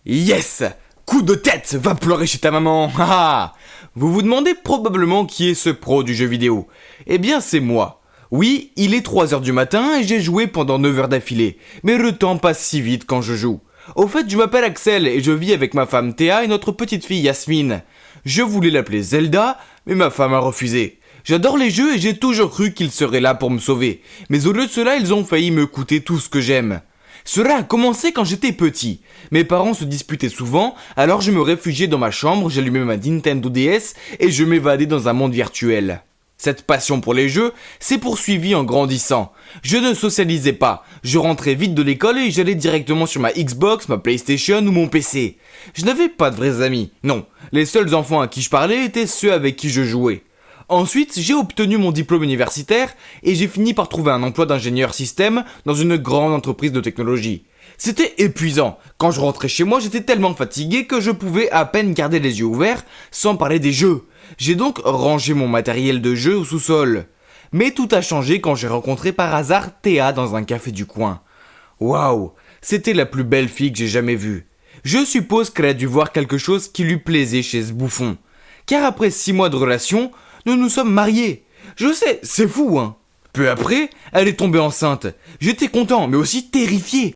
Yes! Coup de tête, va pleurer chez ta maman. Haha. Vous vous demandez probablement qui est ce pro du jeu vidéo. Eh bien c'est moi. Oui, il est 3h du matin et j'ai joué pendant 9 heures d'affilée. Mais le temps passe si vite quand je joue. Au fait, je m'appelle Axel et je vis avec ma femme Théa et notre petite fille Yasmine. Je voulais l'appeler Zelda, mais ma femme a refusé. J'adore les jeux et j'ai toujours cru qu'ils seraient là pour me sauver. Mais au lieu de cela, ils ont failli me coûter tout ce que j'aime. Cela a commencé quand j'étais petit. Mes parents se disputaient souvent, alors je me réfugiais dans ma chambre, j'allumais ma Nintendo DS et je m'évadais dans un monde virtuel. Cette passion pour les jeux s'est poursuivie en grandissant. Je ne socialisais pas, je rentrais vite de l'école et j'allais directement sur ma Xbox, ma PlayStation ou mon PC. Je n'avais pas de vrais amis, non. Les seuls enfants à qui je parlais étaient ceux avec qui je jouais. Ensuite, j'ai obtenu mon diplôme universitaire et j'ai fini par trouver un emploi d'ingénieur système dans une grande entreprise de technologie. C'était épuisant. Quand je rentrais chez moi, j'étais tellement fatigué que je pouvais à peine garder les yeux ouverts sans parler des jeux. J'ai donc rangé mon matériel de jeu au sous-sol. Mais tout a changé quand j'ai rencontré par hasard Théa dans un café du coin. Waouh, c'était la plus belle fille que j'ai jamais vue. Je suppose qu'elle a dû voir quelque chose qui lui plaisait chez ce bouffon. Car après 6 mois de relation, nous nous sommes mariés. Je sais, c'est fou, hein. Peu après, elle est tombée enceinte. J'étais content, mais aussi terrifié.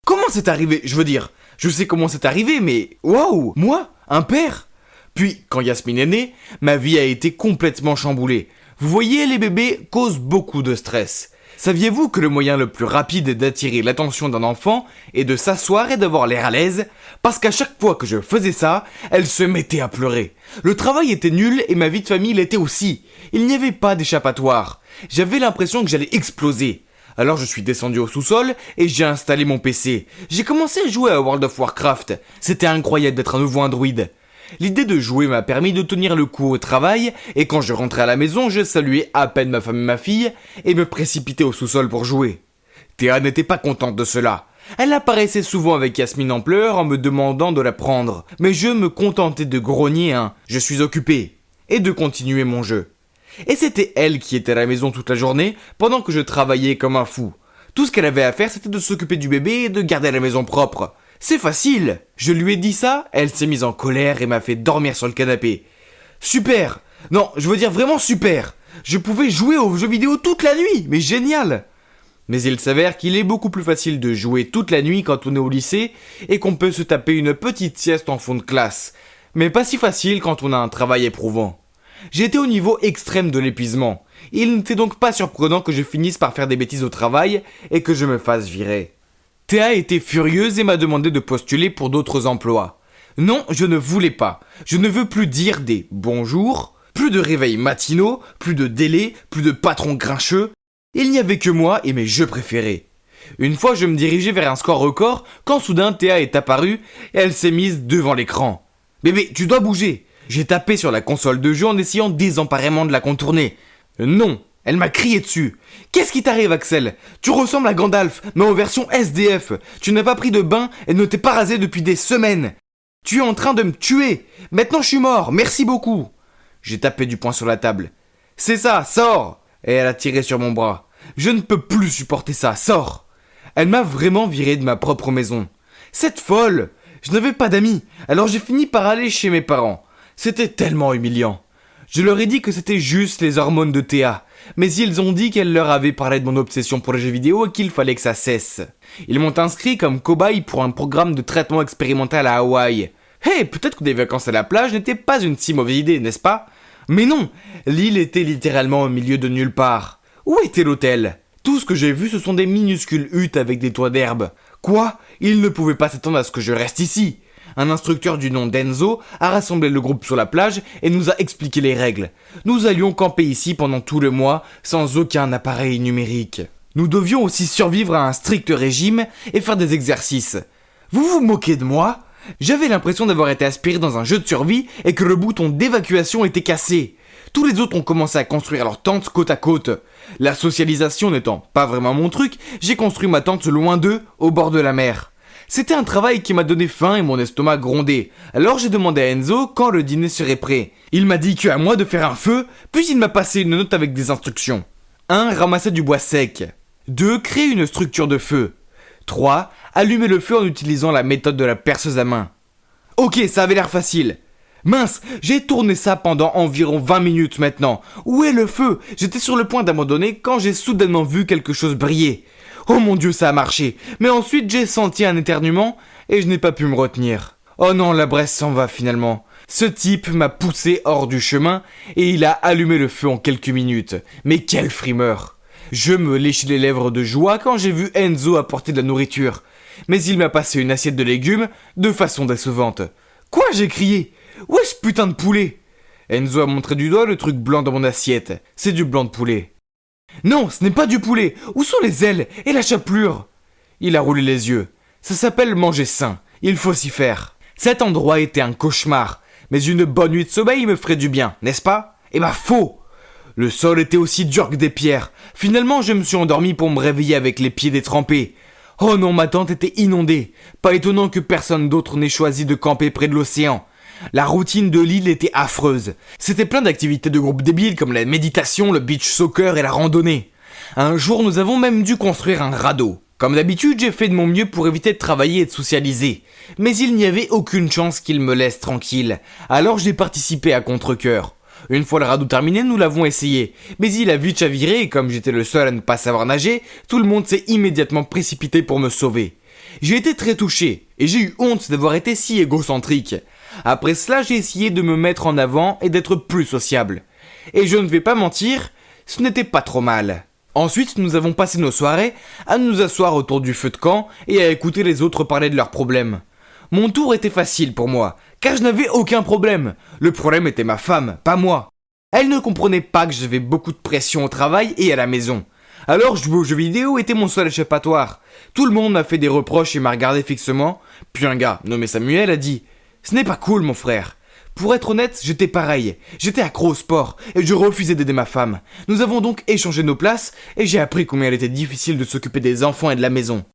Comment c'est arrivé? Je veux dire, je sais comment c'est arrivé, mais waouh, moi, un père? Puis, quand Yasmine est née, ma vie a été complètement chamboulée. Vous voyez, les bébés causent beaucoup de stress. Saviez-vous que le moyen le plus rapide d'attirer l'attention d'un enfant est de s'asseoir et d'avoir l'air à l'aise? Parce qu'à chaque fois que je faisais ça, elle se mettait à pleurer. Le travail était nul et ma vie de famille l'était aussi. Il n'y avait pas d'échappatoire. J'avais l'impression que j'allais exploser. Alors je suis descendu au sous-sol et j'ai installé mon PC. J'ai commencé à jouer à World of Warcraft. C'était incroyable d'être un nouveau androïde. L'idée de jouer m'a permis de tenir le coup au travail, et quand je rentrais à la maison, je saluais à peine ma femme et ma fille, et me précipitais au sous-sol pour jouer. Théa n'était pas contente de cela. Elle apparaissait souvent avec Yasmine en pleurs en me demandant de la prendre, mais je me contentais de grogner un « je suis occupé » et de continuer mon jeu. Et c'était elle qui était à la maison toute la journée, pendant que je travaillais comme un fou. Tout ce qu'elle avait à faire, c'était de s'occuper du bébé et de garder la maison propre. C'est facile. Je lui ai dit ça, elle s'est mise en colère et m'a fait dormir sur le canapé. Super. Non, je veux dire vraiment super. Je pouvais jouer aux jeux vidéo toute la nuit, mais génial. Mais il s'avère qu'il est beaucoup plus facile de jouer toute la nuit quand on est au lycée et qu'on peut se taper une petite sieste en fond de classe. Mais pas si facile quand on a un travail éprouvant. J'étais au niveau extrême de l'épuisement. Il n'était donc pas surprenant que je finisse par faire des bêtises au travail et que je me fasse virer. Théa était furieuse et m'a demandé de postuler pour d'autres emplois. Non, je ne voulais pas. Je ne veux plus dire des bonjours, plus de réveils matinaux, plus de délais, plus de patrons grincheux. Il n'y avait que moi et mes jeux préférés. Une fois, je me dirigeais vers un score record quand soudain Théa est apparue et elle s'est mise devant l'écran. « Bébé, tu dois bouger !» J'ai tapé sur la console de jeu en essayant désemparément de la contourner. Non, elle m'a crié dessus. « Qu'est-ce qui t'arrive, Axel? Tu ressembles à Gandalf, mais en version SDF. Tu n'as pas pris de bain et ne t'es pas rasé depuis des semaines. Tu es en train de me tuer. Maintenant je suis mort, merci beaucoup. » J'ai tapé du poing sur la table. « C'est ça, sors !» Et elle a tiré sur mon bras. « Je ne peux plus supporter ça, sors !» Elle m'a vraiment viré de ma propre maison. Cette folle! Je n'avais pas d'amis, alors j'ai fini par aller chez mes parents. C'était tellement humiliant. Je leur ai dit que c'était juste les hormones de Théa, mais ils ont dit qu'elle leur avait parlé de mon obsession pour les jeux vidéo et qu'il fallait que ça cesse. Ils m'ont inscrit comme cobaye pour un programme de traitement expérimental à Hawaï. Hey, peut-être que des vacances à la plage n'étaient pas une si mauvaise idée, n'est-ce pas? Mais non, l'île était littéralement au milieu de nulle part. Où était l'hôtel? Tout ce que j'ai vu, ce sont des minuscules huttes avec des toits d'herbe. Quoi? Ils ne pouvaient pas s'attendre à ce que je reste ici. Un instructeur du nom d'Enzo a rassemblé le groupe sur la plage et nous a expliqué les règles. Nous allions camper ici pendant tout le mois sans aucun appareil numérique. Nous devions aussi survivre à un strict régime et faire des exercices. Vous vous moquez de moi? J'avais l'impression d'avoir été aspiré dans un jeu de survie et que le bouton d'évacuation était cassé. Tous les autres ont commencé à construire leur tente côte à côte. La socialisation n'étant pas vraiment mon truc, j'ai construit ma tente loin d'eux, au bord de la mer. C'était un travail qui m'a donné faim et mon estomac grondait. Alors j'ai demandé à Enzo quand le dîner serait prêt. Il m'a dit qu'à moi de faire un feu, puis il m'a passé une note avec des instructions. 1. Ramasser du bois sec. 2. Créer une structure de feu. 3. Allumer le feu en utilisant la méthode de la perceuse à main. Ok, ça avait l'air facile. Mince, j'ai tourné ça pendant environ 20 minutes maintenant. Où est le feu? J'étais sur le point d'abandonner quand j'ai soudainement vu quelque chose briller. Oh mon Dieu, ça a marché. Mais ensuite, j'ai senti un éternuement et je n'ai pas pu me retenir. Oh non, la braise s'en va finalement. Ce type m'a poussé hors du chemin et il a allumé le feu en quelques minutes. Mais quel frimeur! Je me léchais les lèvres de joie quand j'ai vu Enzo apporter de la nourriture. Mais il m'a passé une assiette de légumes de façon décevante. Quoi, j'ai crié? Où est ce putain de poulet? Enzo a montré du doigt le truc blanc dans mon assiette. C'est du blanc de poulet. Non, ce n'est pas du poulet. Où sont les ailes et la chapelure? Il a roulé les yeux. Ça s'appelle manger sain. Il faut s'y faire. Cet endroit était un cauchemar. Mais une bonne nuit de sommeil me ferait du bien, n'est-ce pas? Eh ben faux! Le sol était aussi dur que des pierres. Finalement, je me suis endormi pour me réveiller avec les pieds détrempés. Oh non, ma tente était inondée. Pas étonnant que personne d'autre n'ait choisi de camper près de l'océan. La routine de l'île était affreuse. C'était plein d'activités de groupe débiles comme la méditation, le beach soccer et la randonnée. Un jour, nous avons même dû construire un radeau. Comme d'habitude, j'ai fait de mon mieux pour éviter de travailler et de socialiser. Mais il n'y avait aucune chance qu'il me laisse tranquille. Alors j'ai participé à contre-cœur. Une fois le radeau terminé, nous l'avons essayé. Mais il a vite chaviré et comme j'étais le seul à ne pas savoir nager, tout le monde s'est immédiatement précipité pour me sauver. J'ai été très touché et j'ai eu honte d'avoir été si égocentrique. Après cela, j'ai essayé de me mettre en avant et d'être plus sociable. Et je ne vais pas mentir, ce n'était pas trop mal. Ensuite, nous avons passé nos soirées à nous asseoir autour du feu de camp et à écouter les autres parler de leurs problèmes. Mon tour était facile pour moi, car je n'avais aucun problème. Le problème était ma femme, pas moi. Elle ne comprenait pas que j'avais beaucoup de pression au travail et à la maison. Alors jouer aux jeux vidéo était mon seul échappatoire. Tout le monde m'a fait des reproches et m'a regardé fixement. Puis un gars, nommé Samuel, a dit « Ce n'est pas cool mon frère ». Pour être honnête, j'étais pareil. J'étais accro au sport et je refusais d'aider ma femme. Nous avons donc échangé nos places et j'ai appris combien il était difficile de s'occuper des enfants et de la maison.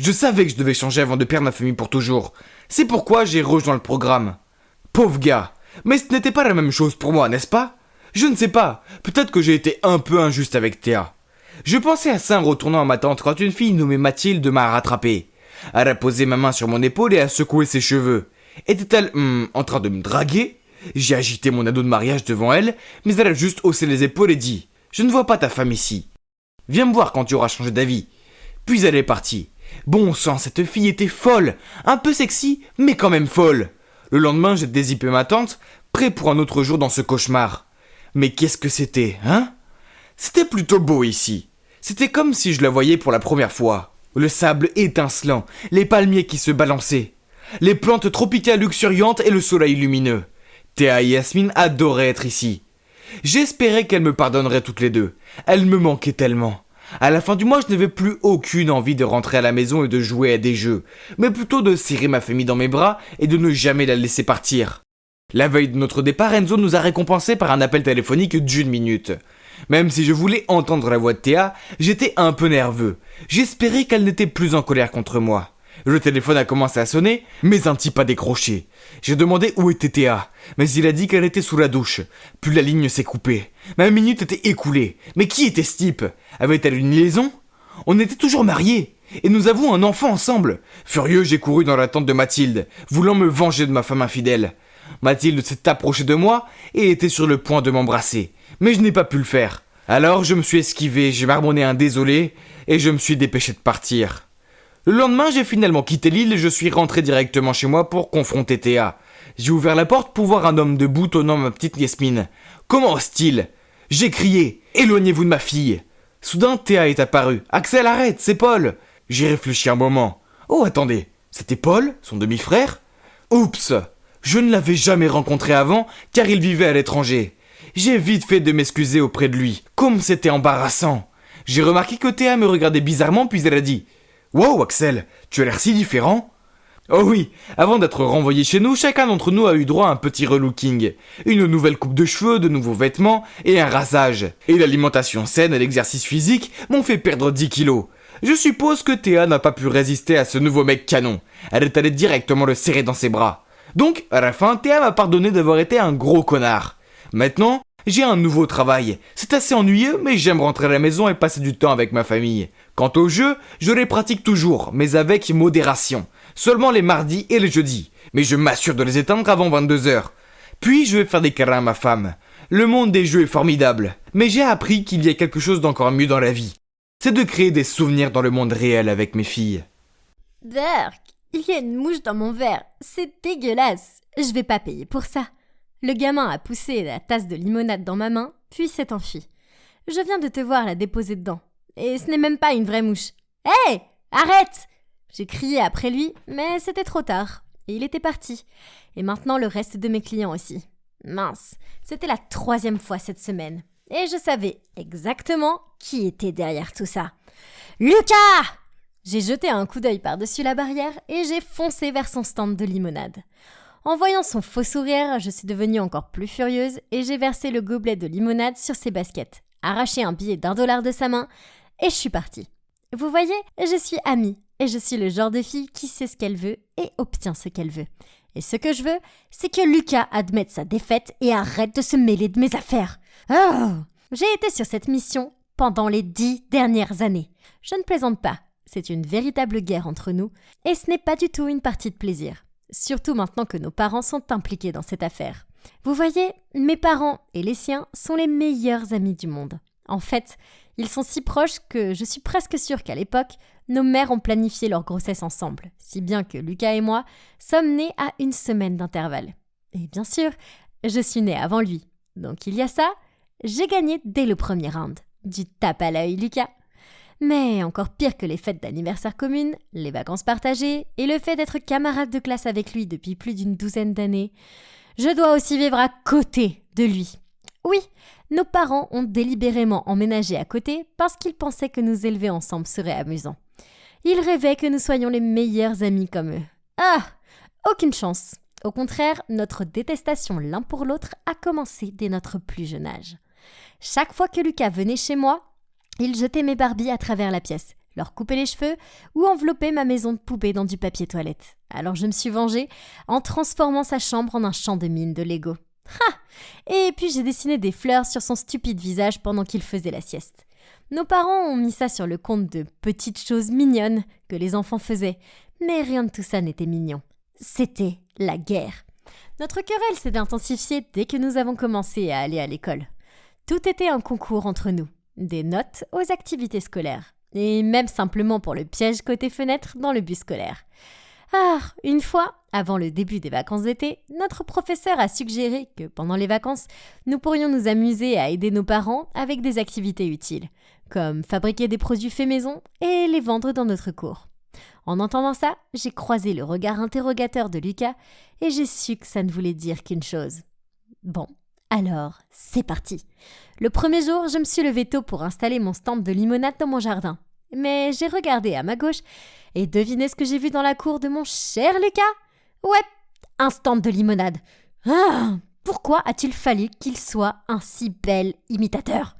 Je savais que je devais changer avant de perdre ma famille pour toujours. C'est pourquoi j'ai rejoint le programme. Pauvre gars, mais ce n'était pas la même chose pour moi, n'est-ce pas? Je ne sais pas, peut-être que j'ai été un peu injuste avec Théa. Je pensais à ça en retournant à ma tante quand une fille nommée Mathilde m'a rattrapé. Elle a posé ma main sur mon épaule et a secoué ses cheveux. Était-elle en train de me draguer? J'ai agité mon ado de mariage devant elle, mais elle a juste haussé les épaules et dit « Je ne vois pas ta femme ici. Viens me voir quand tu auras changé d'avis. » Puis elle est partie. Bon sang, cette fille était folle, un peu sexy, mais quand même folle. Le lendemain, j'ai dézippé ma tente, prêt pour un autre jour dans ce cauchemar. Mais qu'est-ce que c'était, hein? C'était plutôt beau ici. C'était comme si je la voyais pour la première fois. Le sable étincelant, les palmiers qui se balançaient. Les plantes tropicales luxuriantes et le soleil lumineux. Théa et Yasmine adoraient être ici. J'espérais qu'elles me pardonneraient toutes les deux. Elles me manquaient tellement. À la fin du mois, je n'avais plus aucune envie de rentrer à la maison et de jouer à des jeux, mais plutôt de serrer ma famille dans mes bras et de ne jamais la laisser partir. La veille de notre départ, Enzo nous a récompensés par un appel téléphonique d'1 minute. Même si je voulais entendre la voix de Théa, j'étais un peu nerveux. J'espérais qu'elle n'était plus en colère contre moi. Le téléphone a commencé à sonner, mais un type a décroché. J'ai demandé où était Théa, mais il a dit qu'elle était sous la douche. Puis la ligne s'est coupée. Ma minute était écoulée. Mais qui était ce type? Avait-elle une liaison? On était toujours mariés, et nous avons un enfant ensemble. Furieux, j'ai couru dans la tente de Mathilde, voulant me venger de ma femme infidèle. Mathilde s'est approchée de moi et était sur le point de m'embrasser, mais je n'ai pas pu le faire. Alors je me suis esquivé, j'ai marmonné un désolé, et je me suis dépêché de partir. Le lendemain, j'ai finalement quitté l'île et je suis rentré directement chez moi pour confronter Théa. J'ai ouvert la porte pour voir un homme debout tenant ma petite Yasmine. Comment ose-t-il? J'ai crié « Éloignez-vous de ma fille !» Soudain, Théa est apparue. « Axel, arrête, c'est Paul !» J'ai réfléchi un moment. « Oh, attendez, c'était Paul, son demi-frère ?» Oups! Je ne l'avais jamais rencontré avant car il vivait à l'étranger. J'ai vite fait de m'excuser auprès de lui, comme c'était embarrassant. J'ai remarqué que Théa me regardait bizarrement puis elle a dit « Wow, Axel, tu as l'air si différent !» Oh oui, avant d'être renvoyé chez nous, chacun d'entre nous a eu droit à un petit relooking. Une nouvelle coupe de cheveux, de nouveaux vêtements et un rasage. Et l'alimentation saine et l'exercice physique m'ont fait perdre 10 kilos. Je suppose que Théa n'a pas pu résister à ce nouveau mec canon. Elle est allée directement le serrer dans ses bras. Donc, à la fin, Théa m'a pardonné d'avoir été un gros connard. Maintenant, J'ai un nouveau travail. C'est assez ennuyeux, mais j'aime rentrer à la maison et passer du temps avec ma famille. Quant aux jeux, je les pratique toujours, mais avec modération. Seulement les mardis et les jeudis. Mais je m'assure de les éteindre avant 22h. Puis je vais faire des câlins à ma femme. Le monde des jeux est formidable, mais j'ai appris qu'il y a quelque chose d'encore mieux dans la vie. C'est de créer des souvenirs dans le monde réel avec mes filles. Berk, il y a une mouche dans mon verre. C'est dégueulasse. Je vais pas payer pour ça. Le gamin a poussé la tasse de limonade dans ma main, puis s'est enfui. Je viens de te voir la déposer dedans. Et ce n'est même pas une vraie mouche. Hé, arrête! J'ai crié après lui, mais c'était trop tard. Et il était parti. Et maintenant le reste de mes clients aussi. Mince, c'était la 3e fois cette semaine. Et je savais exactement qui était derrière tout ça. Lucas! J'ai jeté un coup d'œil par-dessus la barrière et j'ai foncé vers son stand de limonade. En voyant son faux sourire, je suis devenue encore plus furieuse et j'ai versé le gobelet de limonade sur ses baskets, arraché un billet d'1$ de sa main et je suis partie. Vous voyez, je suis amie et je suis le genre de fille qui sait ce qu'elle veut et obtient ce qu'elle veut. Et ce que je veux, c'est que Lucas admette sa défaite et arrête de se mêler de mes affaires. Oh! J'ai été sur cette mission pendant les 10 dernières années. Je ne plaisante pas, c'est une véritable guerre entre nous et ce n'est pas du tout une partie de plaisir. Surtout maintenant que nos parents sont impliqués dans cette affaire. Vous voyez, mes parents et les siens sont les meilleurs amis du monde. En fait, ils sont si proches que je suis presque sûre qu'à l'époque, nos mères ont planifié leur grossesse ensemble, si bien que Lucas et moi sommes nés à 1 semaine d'intervalle. Et bien sûr, je suis née avant lui. Donc il y a ça, j'ai gagné dès le premier round. Du tape à l'œil, Lucas. Mais encore pire que les fêtes d'anniversaire communes, les vacances partagées et le fait d'être camarade de classe avec lui depuis plus d'une 12aine d'années, je dois aussi vivre à côté de lui. Oui, nos parents ont délibérément emménagé à côté parce qu'ils pensaient que nous élever ensemble serait amusant. Ils rêvaient que nous soyons les meilleurs amis comme eux. Ah, aucune chance. Au contraire, notre détestation l'un pour l'autre a commencé dès notre plus jeune âge. Chaque fois que Lucas venait chez moi, il jetait mes Barbies à travers la pièce, leur coupait les cheveux ou enveloppait ma maison de poupée dans du papier toilette. Alors je me suis vengée en transformant sa chambre en un champ de mines de Lego. Ha! Et puis j'ai dessiné des fleurs sur son stupide visage pendant qu'il faisait la sieste. Nos parents ont mis ça sur le compte de petites choses mignonnes que les enfants faisaient, mais rien de tout ça n'était mignon. C'était la guerre. Notre querelle s'est intensifiée dès que nous avons commencé à aller à l'école. Tout était un concours entre nous. Des notes aux activités scolaires, et même simplement pour le piège côté fenêtre dans le bus scolaire. Ah, une fois, avant le début des vacances d'été, notre professeur a suggéré que pendant les vacances, nous pourrions nous amuser à aider nos parents avec des activités utiles, comme fabriquer des produits faits maison et les vendre dans notre cours. En entendant ça, j'ai croisé le regard interrogateur de Lucas et j'ai su que ça ne voulait dire qu'une chose. Bon. Alors, c'est parti. Le premier jour, je me suis levée tôt pour installer mon stand de limonade dans mon jardin. Mais j'ai regardé à ma gauche et devinez ce que j'ai vu dans la cour de mon cher Lucas ? Ouais, un stand de limonade. Ah, pourquoi a-t-il fallu qu'il soit un si bel imitateur ?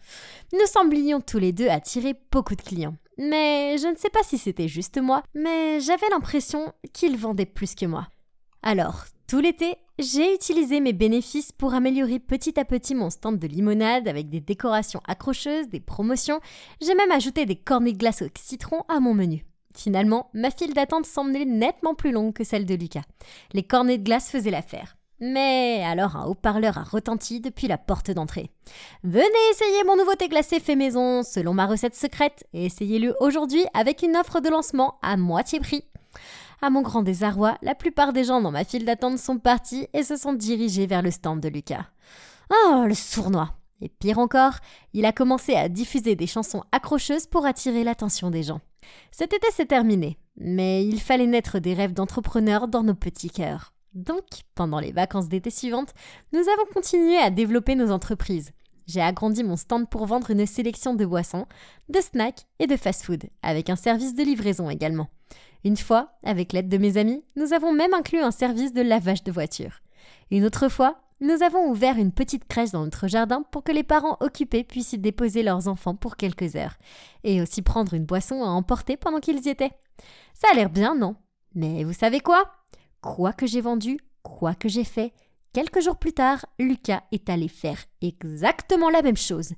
Nous semblions tous les deux attirer beaucoup de clients. Mais je ne sais pas si c'était juste moi, mais j'avais l'impression qu'il vendait plus que moi. Alors, tout l'été, j'ai utilisé mes bénéfices pour améliorer petit à petit mon stand de limonade avec des décorations accrocheuses, des promotions. J'ai même ajouté des cornets de glace au citron à mon menu. Finalement, ma file d'attente semblait nettement plus longue que celle de Lucas. Les cornets de glace faisaient l'affaire. Mais alors un haut-parleur a retenti depuis la porte d'entrée. « Venez essayer mon nouveau thé glacé fait maison selon ma recette secrète et essayez-le aujourd'hui avec une offre de lancement à moitié prix. » À mon grand désarroi, la plupart des gens dans ma file d'attente sont partis et se sont dirigés vers le stand de Lucas. Oh, le sournois! Et pire encore, il a commencé à diffuser des chansons accrocheuses pour attirer l'attention des gens. Cet été s'est terminé, mais il fallait naître des rêves d'entrepreneurs dans nos petits cœurs. Donc, pendant les vacances d'été suivantes, nous avons continué à développer nos entreprises. J'ai agrandi mon stand pour vendre une sélection de boissons, de snacks et de fast-food, avec un service de livraison également. Une fois, avec l'aide de mes amis, nous avons même inclus un service de lavage de voiture. Une autre fois, nous avons ouvert une petite crèche dans notre jardin pour que les parents occupés puissent y déposer leurs enfants pour quelques heures, et aussi prendre une boisson à emporter pendant qu'ils y étaient. Ça a l'air bien, non ? Mais vous savez quoi ? Quoi que j'ai vendu, quoi que j'ai fait, Quelques jours plus tard, Lucas est allé faire exactement la même chose.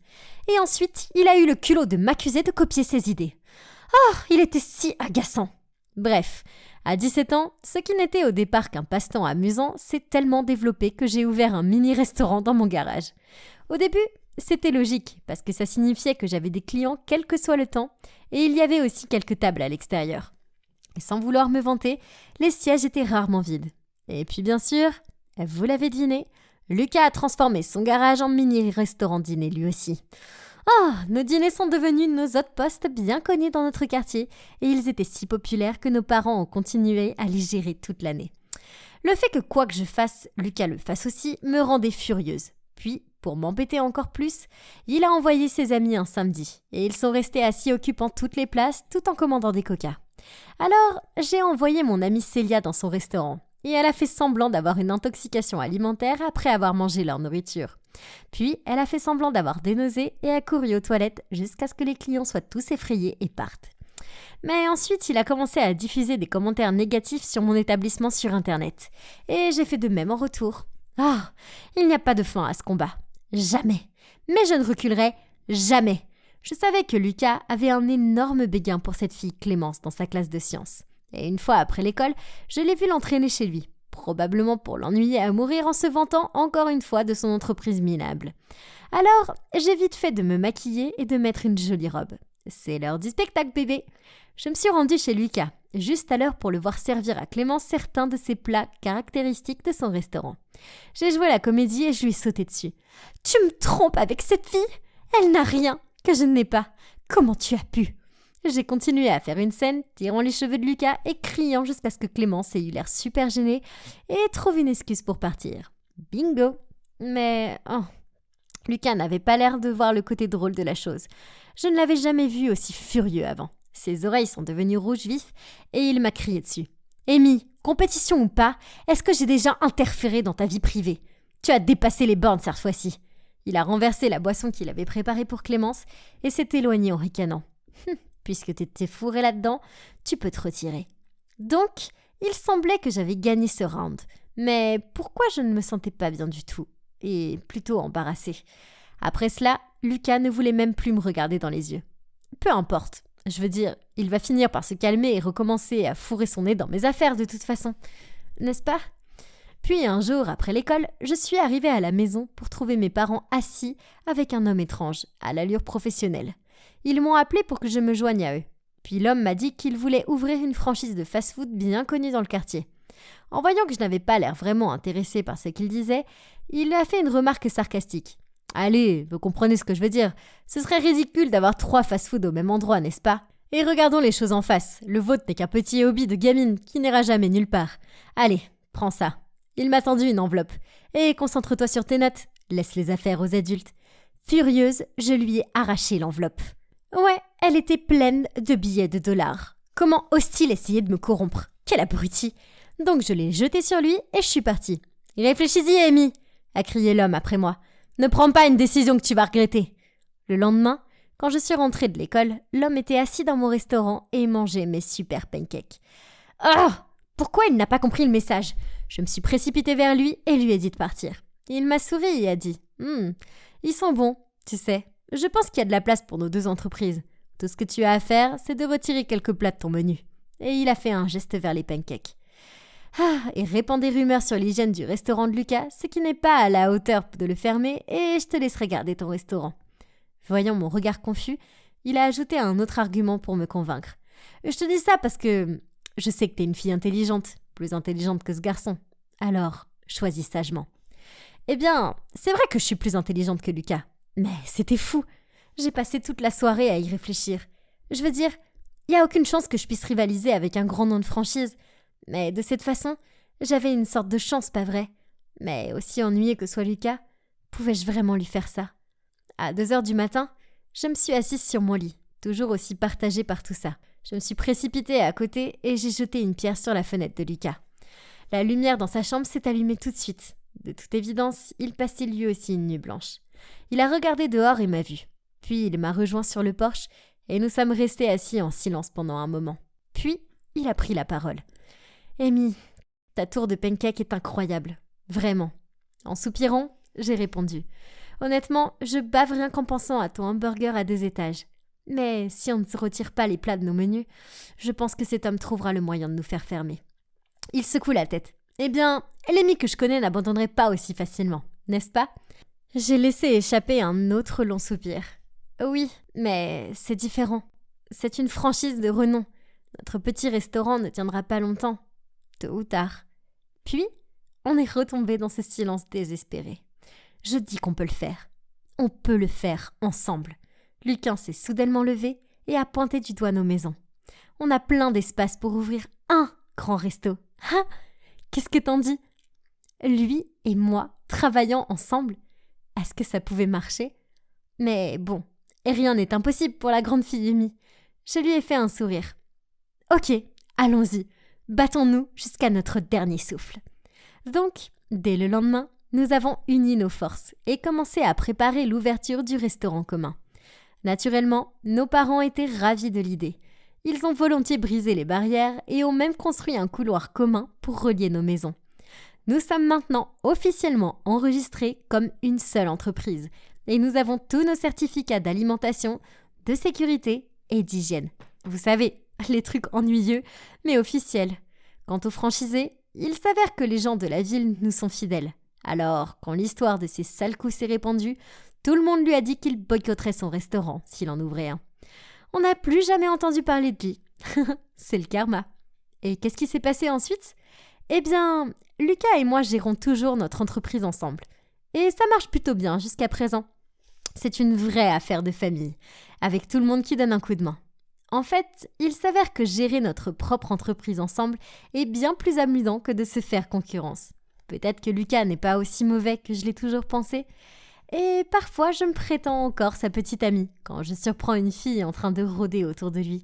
Et ensuite, il a eu le culot de m'accuser de copier ses idées. Oh, il était si agaçant. Bref, à 17 ans, ce qui n'était au départ qu'un passe-temps amusant s'est tellement développé que j'ai ouvert un mini-restaurant dans mon garage. Au début, c'était logique, parce que ça signifiait que j'avais des clients quel que soit le temps, et il y avait aussi quelques tables à l'extérieur. Et sans vouloir me vanter, les sièges étaient rarement vides. Et puis bien sûr, vous l'avez deviné, Lucas a transformé son garage en mini-restaurant dîner lui aussi. Oh, nos dîners sont devenus nos hôtes postes bien connus dans notre quartier, et ils étaient si populaires que nos parents ont continué à les gérer toute l'année. Le fait que quoi que je fasse, Lucas le fasse aussi, me rendait furieuse. Puis, pour m'embêter encore plus, il a envoyé ses amis un samedi, et ils sont restés assis occupant toutes les places tout en commandant des coca. Alors, j'ai envoyé mon amie Célia dans son restaurant, et elle a fait semblant d'avoir une intoxication alimentaire après avoir mangé leur nourriture. Puis, elle a fait semblant d'avoir des nausées et a couru aux toilettes jusqu'à ce que les clients soient tous effrayés et partent. Mais ensuite, il a commencé à diffuser des commentaires négatifs sur mon établissement sur Internet. Et j'ai fait de même en retour. Ah, il n'y a pas de fin à ce combat. Jamais. Mais je ne reculerai jamais. Je savais que Lucas avait un énorme béguin pour cette fille Clémence dans sa classe de sciences. Et une fois après l'école, je l'ai vu l'entraîner chez lui. Probablement pour l'ennuyer à mourir en se vantant encore une fois de son entreprise minable. Alors, j'ai vite fait de me maquiller et de mettre une jolie robe. C'est l'heure du spectacle, bébé. Je me suis rendue chez Lucas, juste à l'heure pour le voir servir à Clémence certains de ses plats caractéristiques de son restaurant. J'ai joué la comédie et je lui ai sauté dessus. « Tu me trompes avec cette fille ? Elle n'a rien que je n'ai pas. Comment tu as pu ?» J'ai continué à faire une scène, tirant les cheveux de Lucas et criant jusqu'à ce que Clémence ait eu l'air super gênée et trouve une excuse pour partir. Bingo! Mais Lucas n'avait pas l'air de voir le côté drôle de la chose. Je ne l'avais jamais vu aussi furieux avant. Ses oreilles sont devenues rouges vifs et il m'a crié dessus. « Amy, compétition ou pas, est-ce que j'ai déjà interféré dans ta vie privée ? Tu as dépassé les bornes cette fois-ci. » Il a renversé la boisson qu'il avait préparée pour Clémence et s'est éloigné en ricanant. Puisque t'étais fourré là-dedans, tu peux te retirer. Donc, il semblait que j'avais gagné ce round. Mais pourquoi je ne me sentais pas bien du tout ? Et plutôt embarrassée. Après cela, Lucas ne voulait même plus me regarder dans les yeux. Peu importe. Je veux dire, il va finir par se calmer et recommencer à fourrer son nez dans mes affaires de toute façon. N'est-ce pas ? Puis un jour, après l'école, je suis arrivée à la maison pour trouver mes parents assis avec un homme étrange, à l'allure professionnelle. Ils m'ont appelé pour que je me joigne à eux. Puis l'homme m'a dit qu'il voulait ouvrir une franchise de fast-food bien connue dans le quartier. En voyant que je n'avais pas l'air vraiment intéressée par ce qu'il disait, il a fait une remarque sarcastique. « Allez, vous comprenez ce que je veux dire. Ce serait ridicule d'avoir 3 fast-food au même endroit, n'est-ce pas ? Et regardons les choses en face. Le vôtre n'est qu'un petit hobby de gamine qui n'ira jamais nulle part. Allez, prends ça. » Il m'a tendu une enveloppe. « Et concentre-toi sur tes notes. Laisse les affaires aux adultes. » Furieuse, je lui ai arraché l'enveloppe. Ouais, elle était pleine de billets de dollars. Comment ose-t-il essayer de me corrompre ? Quel abruti ! Donc je l'ai jeté sur lui et je suis partie. « Réfléchis-y, Amy !» a crié l'homme après moi. « Ne prends pas une décision que tu vas regretter !» Le lendemain, quand je suis rentrée de l'école, l'homme était assis dans mon restaurant et mangeait mes super pancakes. Ah ! Pourquoi il n'a pas compris le message ? Je me suis précipitée vers lui et lui ai dit de partir. Il m'a souri et a dit « ils sont bons, tu sais. Je pense qu'il y a de la place pour nos 2 entreprises. Tout ce que tu as à faire, c'est de retirer quelques plats de ton menu. » Et il a fait un geste vers les pancakes. Et répand des rumeurs sur l'hygiène du restaurant de Lucas, ce qui n'est pas à la hauteur de le fermer, et je te laisserai garder ton restaurant. Voyant mon regard confus, il a ajouté un autre argument pour me convaincre. Je te dis ça parce que je sais que t'es une fille intelligente, plus intelligente que ce garçon. Alors, choisis sagement. Eh bien, c'est vrai que je suis plus intelligente que Lucas. Mais c'était fou. J'ai passé toute la soirée à y réfléchir. Je veux dire, il n'y a aucune chance que je puisse rivaliser avec un grand nom de franchise. Mais de cette façon, j'avais une sorte de chance, pas vrai ? Mais aussi ennuyé que soit Lucas, pouvais-je vraiment lui faire ça ? À 2h du matin, je me suis assise sur mon lit, toujours aussi partagée par tout ça. Je me suis précipitée à côté et j'ai jeté une pierre sur la fenêtre de Lucas. La lumière dans sa chambre s'est allumée tout de suite. De toute évidence, il passait lui aussi une nuit blanche. Il a regardé dehors et m'a vue. Puis il m'a rejoint sur le porche et nous sommes restés assis en silence pendant un moment. Puis, il a pris la parole. « Amy, ta tour de pancake est incroyable. Vraiment. En soupirant, j'ai répondu. Honnêtement, je bave rien qu'en pensant à ton hamburger à 2 étages. Mais si on ne se retire pas les plats de nos menus, je pense que cet homme trouvera le moyen de nous faire fermer. Il secoue la tête. Eh bien, l'ennemi que je connais n'abandonnerait pas aussi facilement, n'est-ce pas? J'ai laissé échapper un autre long soupir. Oui, mais c'est différent. C'est une franchise de renom. Notre petit restaurant ne tiendra pas longtemps, tôt ou tard. Puis, on est retombé dans ce silence désespéré. Je dis qu'on peut le faire. On peut le faire ensemble. Luquin s'est soudainement levé et a pointé du doigt nos maisons. On a plein d'espace pour ouvrir un grand resto. Ah, qu'est-ce que t'en dis? Lui et moi travaillant ensemble? Est-ce que ça pouvait marcher? Mais bon, et rien n'est impossible pour la grande fille Amy. Je lui ai fait un sourire. Ok, allons-y, battons-nous jusqu'à notre dernier souffle. Donc, dès le lendemain, nous avons uni nos forces et commencé à préparer l'ouverture du restaurant commun. Naturellement, nos parents étaient ravis de l'idée. Ils ont volontiers brisé les barrières et ont même construit un couloir commun pour relier nos maisons. Nous sommes maintenant officiellement enregistrés comme une seule entreprise et nous avons tous nos certificats d'alimentation, de sécurité et d'hygiène. Vous savez, les trucs ennuyeux mais officiels. Quant aux franchisés, il s'avère que les gens de la ville nous sont fidèles. Alors, quand l'histoire de ces sales coups s'est répandue, tout le monde lui a dit qu'il boycotterait son restaurant s'il en ouvrait un. On n'a plus jamais entendu parler de lui. C'est le karma. Et qu'est-ce qui s'est passé ensuite? Eh bien, Lucas et moi gérons toujours notre entreprise ensemble. Et ça marche plutôt bien jusqu'à présent. C'est une vraie affaire de famille, avec tout le monde qui donne un coup de main. En fait, il s'avère que gérer notre propre entreprise ensemble est bien plus amusant que de se faire concurrence. Peut-être que Lucas n'est pas aussi mauvais que je l'ai toujours pensé. Et parfois, je me prétends encore sa petite amie quand je surprends une fille en train de rôder autour de lui.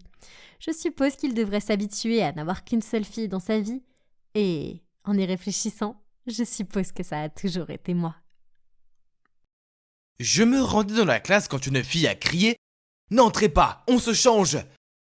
Je suppose qu'il devrait s'habituer à n'avoir qu'une seule fille dans sa vie. Et en y réfléchissant, je suppose que ça a toujours été moi. Je me rendais dans la classe quand une fille a crié « N'entrez pas, on se change !»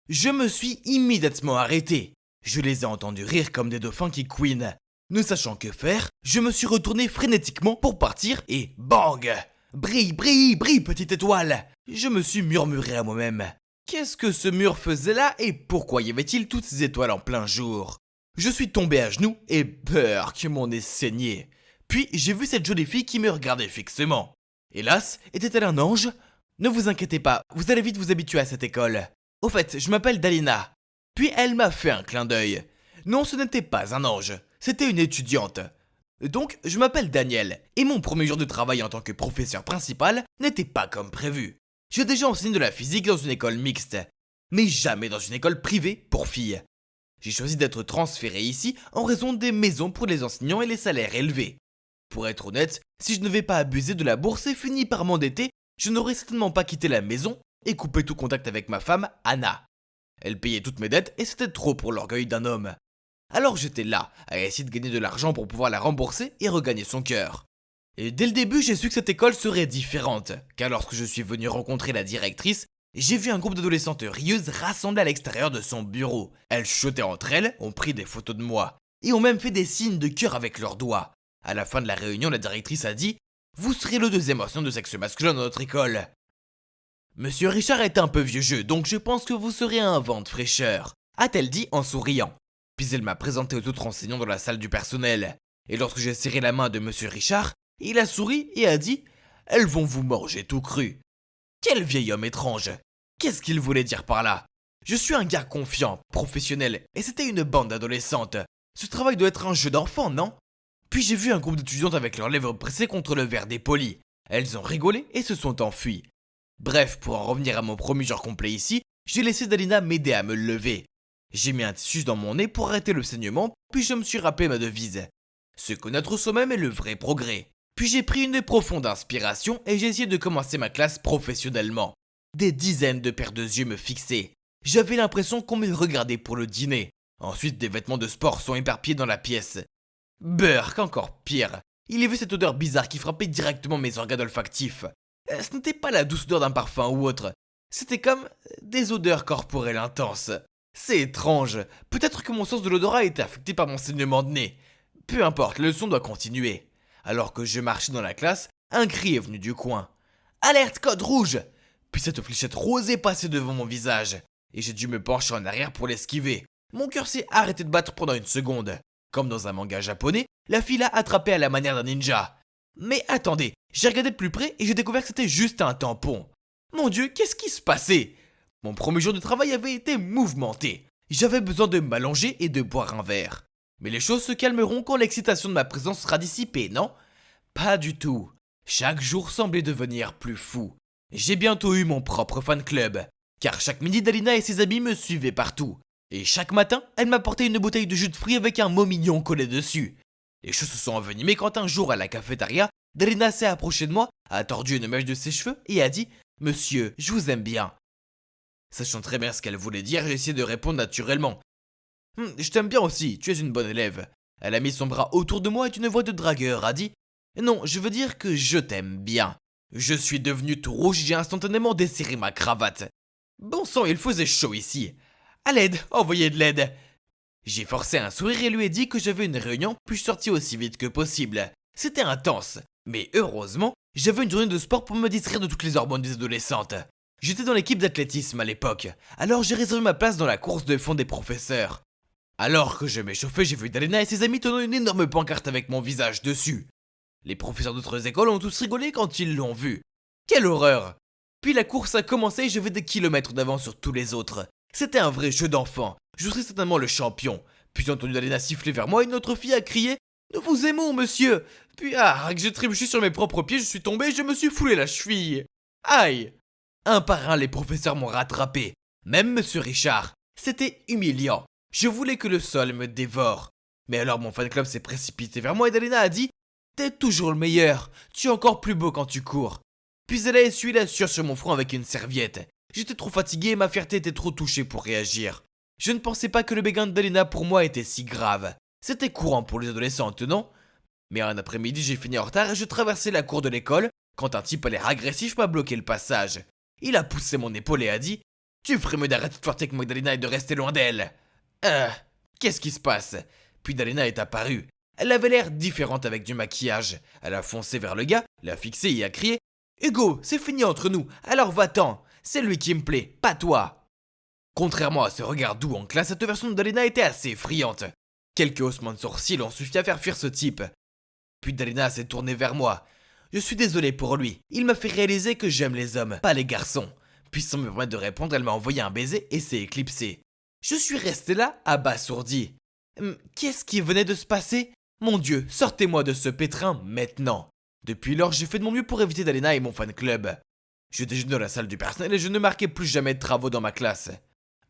Je me suis immédiatement arrêté. Je les ai entendus rire comme des dauphins qui couinent. Ne sachant que faire, je me suis retourné frénétiquement pour partir et bang! Brille, brille, brille, petite étoile! Je me suis murmuré à moi-même. Qu'est-ce que ce mur faisait là et pourquoi y avait-il toutes ces étoiles en plein jour? Je suis tombé à genoux et peur que mon nez saignait. Puis j'ai vu cette jolie fille qui me regardait fixement. Hélas, était-elle un ange? Ne vous inquiétez pas, vous allez vite vous habituer à cette école. Au fait, je m'appelle Dalina. Puis elle m'a fait un clin d'œil. Non, ce n'était pas un ange, c'était une étudiante. Donc, je m'appelle Daniel, et mon premier jour de travail en tant que professeur principal n'était pas comme prévu. J'ai déjà enseigné de la physique dans une école mixte, mais jamais dans une école privée pour filles. J'ai choisi d'être transféré ici en raison des maisons pour les enseignants et les salaires élevés. Pour être honnête, si je ne vais pas abuser de la bourse et finir par m'endetter, je n'aurais certainement pas quitté la maison et coupé tout contact avec ma femme, Anna. Elle payait toutes mes dettes et c'était trop pour l'orgueil d'un homme. Alors j'étais là, à essayer de gagner de l'argent pour pouvoir la rembourser et regagner son cœur. Et dès le début, j'ai su que cette école serait différente, car lorsque je suis venu rencontrer la directrice, j'ai vu un groupe d'adolescentes rieuses rassemblées à l'extérieur de son bureau. Elles chuchotaient entre elles, ont pris des photos de moi, et ont même fait des signes de cœur avec leurs doigts. À la fin de la réunion, la directrice a dit « Vous serez le deuxième enseignant de sexe masculin dans notre école. » Monsieur Richard est un peu vieux jeu, donc je pense que vous serez un vent de fraîcheur, a-t-elle dit en souriant. Puis elle m'a présenté aux autres enseignants dans la salle du personnel. Et lorsque j'ai serré la main de Monsieur Richard, il a souri et a dit « Elles vont vous manger tout cru. » Quel vieil homme étrange. Qu'est-ce qu'il voulait dire par là? Je suis un gars confiant, professionnel, et c'était une bande d'adolescentes. Ce travail doit être un jeu d'enfant, non? Puis j'ai vu un groupe d'étudiantes avec leurs lèvres pressées contre le verre dépoli. Elles ont rigolé et se sont enfuies. Bref, pour en revenir à mon premier jour complet ici, j'ai laissé Dalina m'aider à me lever. J'ai mis un tissu dans mon nez pour arrêter le saignement, puis je me suis rappelé ma devise. Se connaître soi-même est le vrai progrès. Puis j'ai pris une profonde inspiration et j'ai essayé de commencer ma classe professionnellement. Des dizaines de paires de yeux me fixaient. J'avais l'impression qu'on me regardait pour le dîner. Ensuite, des vêtements de sport sont éparpillés dans la pièce. Burk, encore pire. Il y avait cette odeur bizarre qui frappait directement mes organes olfactifs. Ce n'était pas la douce odeur d'un parfum ou autre. C'était comme des odeurs corporelles intenses. C'est étrange. Peut-être que mon sens de l'odorat a été affecté par mon saignement de nez. Peu importe, la leçon doit continuer. Alors que je marchais dans la classe, un cri est venu du coin. Alerte code rouge! Puis cette fléchette rose est passée devant mon visage, et j'ai dû me pencher en arrière pour l'esquiver. Mon cœur s'est arrêté de battre pendant une seconde. Comme dans un manga japonais, la fille l'a attrapé à la manière d'un ninja. Mais attendez, j'ai regardé de plus près et j'ai découvert que c'était juste un tampon. Mon Dieu, qu'est-ce qui se passait? Mon premier jour de travail avait été mouvementé. J'avais besoin de m'allonger et de boire un verre. Mais les choses se calmeront quand l'excitation de ma présence sera dissipée, non? Pas du tout. Chaque jour semblait devenir plus fou. J'ai bientôt eu mon propre fan club, car chaque midi Dalina et ses amis me suivaient partout. Et chaque matin, elle m'apportait une bouteille de jus de fruits avec un mot mignon collé dessus. Les choses se sont envenimées quand un jour à la cafétéria, Dalina s'est approchée de moi, a tordu une mèche de ses cheveux et a dit « Monsieur, je vous aime bien ». Sachant très bien ce qu'elle voulait dire, j'ai essayé de répondre naturellement. « Je t'aime bien aussi, tu es une bonne élève ». Elle a mis son bras autour de moi et d'une voix de dragueur a dit « Non, je veux dire que je t'aime bien ». Je suis devenu tout rouge et j'ai instantanément desserré ma cravate. Bon sang, il faisait chaud ici. À l'aide, envoyez de l'aide. J'ai forcé un sourire et lui ai dit que j'avais une réunion puis je suis sorti aussi vite que possible. C'était intense, mais heureusement, j'avais une journée de sport pour me distraire de toutes les hormones des adolescentes. J'étais dans l'équipe d'athlétisme à l'époque, alors j'ai réservé ma place dans la course de fond des professeurs. Alors que je m'échauffais, j'ai vu Dalina et ses amis tenant une énorme pancarte avec mon visage dessus. Les professeurs d'autres écoles ont tous rigolé quand ils l'ont vu. Quelle horreur! Puis la course a commencé et j'avais des kilomètres d'avance sur tous les autres. C'était un vrai jeu d'enfant. Je serais certainement le champion. Puis j'ai entendu Dalina siffler vers moi et une autre fille a crié « Nous vous aimons, monsieur !» Puis que j'ai trébuché sur mes propres pieds, je suis tombé et je me suis foulé la cheville. Aïe! Un par un, les professeurs m'ont rattrapé. Même monsieur Richard. C'était humiliant. Je voulais que le sol me dévore. Mais alors mon fan club s'est précipité vers moi et Dalina a dit « T'es toujours le meilleur. Tu es encore plus beau quand tu cours. » Puis elle a essuyé la sueur sur mon front avec une serviette. J'étais trop fatigué et ma fierté était trop touchée pour réagir. Je ne pensais pas que le béguin de Dalina pour moi était si grave. C'était courant pour les adolescentes, non? Mais un après-midi, j'ai fini en retard et je traversais la cour de l'école quand un type à l'air agressif m'a bloqué le passage. Il a poussé mon épaule et a dit « Tu ferais mieux d'arrêter de flirter avec Magdalena et de rester loin d'elle. » Qu'est-ce qui se passe? Puis Dalina est apparue. Elle avait l'air différente avec du maquillage. Elle a foncé vers le gars, l'a fixé et a crié « Hugo, c'est fini entre nous, alors va-t'en. C'est lui qui me plaît, pas toi. » Contrairement à ce regard doux en classe, cette version de Dalina était assez effrayante. Quelques haussements de sourcils ont suffi à faire fuir ce type. Puis Dalina s'est tournée vers moi. Je suis désolé pour lui. Il m'a fait réaliser que j'aime les hommes, pas les garçons. Puis sans me permettre de répondre, elle m'a envoyé un baiser et s'est éclipsée. Je suis resté là, abasourdi. Qu'est-ce qui venait de se passer? Mon Dieu, sortez-moi de ce pétrin maintenant. Depuis lors, j'ai fait de mon mieux pour éviter Dalina et mon fan club. Je déjeunais dans la salle du personnel et je ne marquais plus jamais de travaux dans ma classe.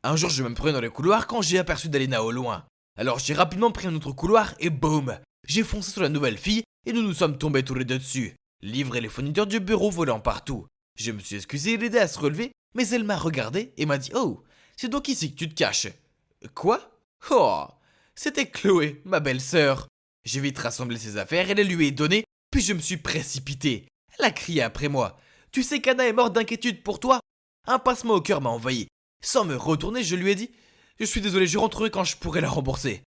Un jour, je me prenais dans les couloirs quand j'ai aperçu Dalina au loin. Alors j'ai rapidement pris un autre couloir et boum! J'ai foncé sur la nouvelle fille et nous nous sommes tombés tous les deux dessus. Livres et les fournitures du bureau volant partout. Je me suis excusé et l'aidé à se relever, mais elle m'a regardé et m'a dit « Oh, c'est donc ici que tu te caches. » Quoi? Oh, c'était Chloé, ma belle-sœur. J'ai vite rassemblé ses affaires et les lui ai données, puis je me suis précipité. Elle a crié après moi. « Tu sais qu'Anna est morte d'inquiétude pour toi ?» Un passement au cœur m'a envahi. Sans me retourner, je lui ai dit « Je suis désolé, je rentrerai quand je pourrai la rembourser. »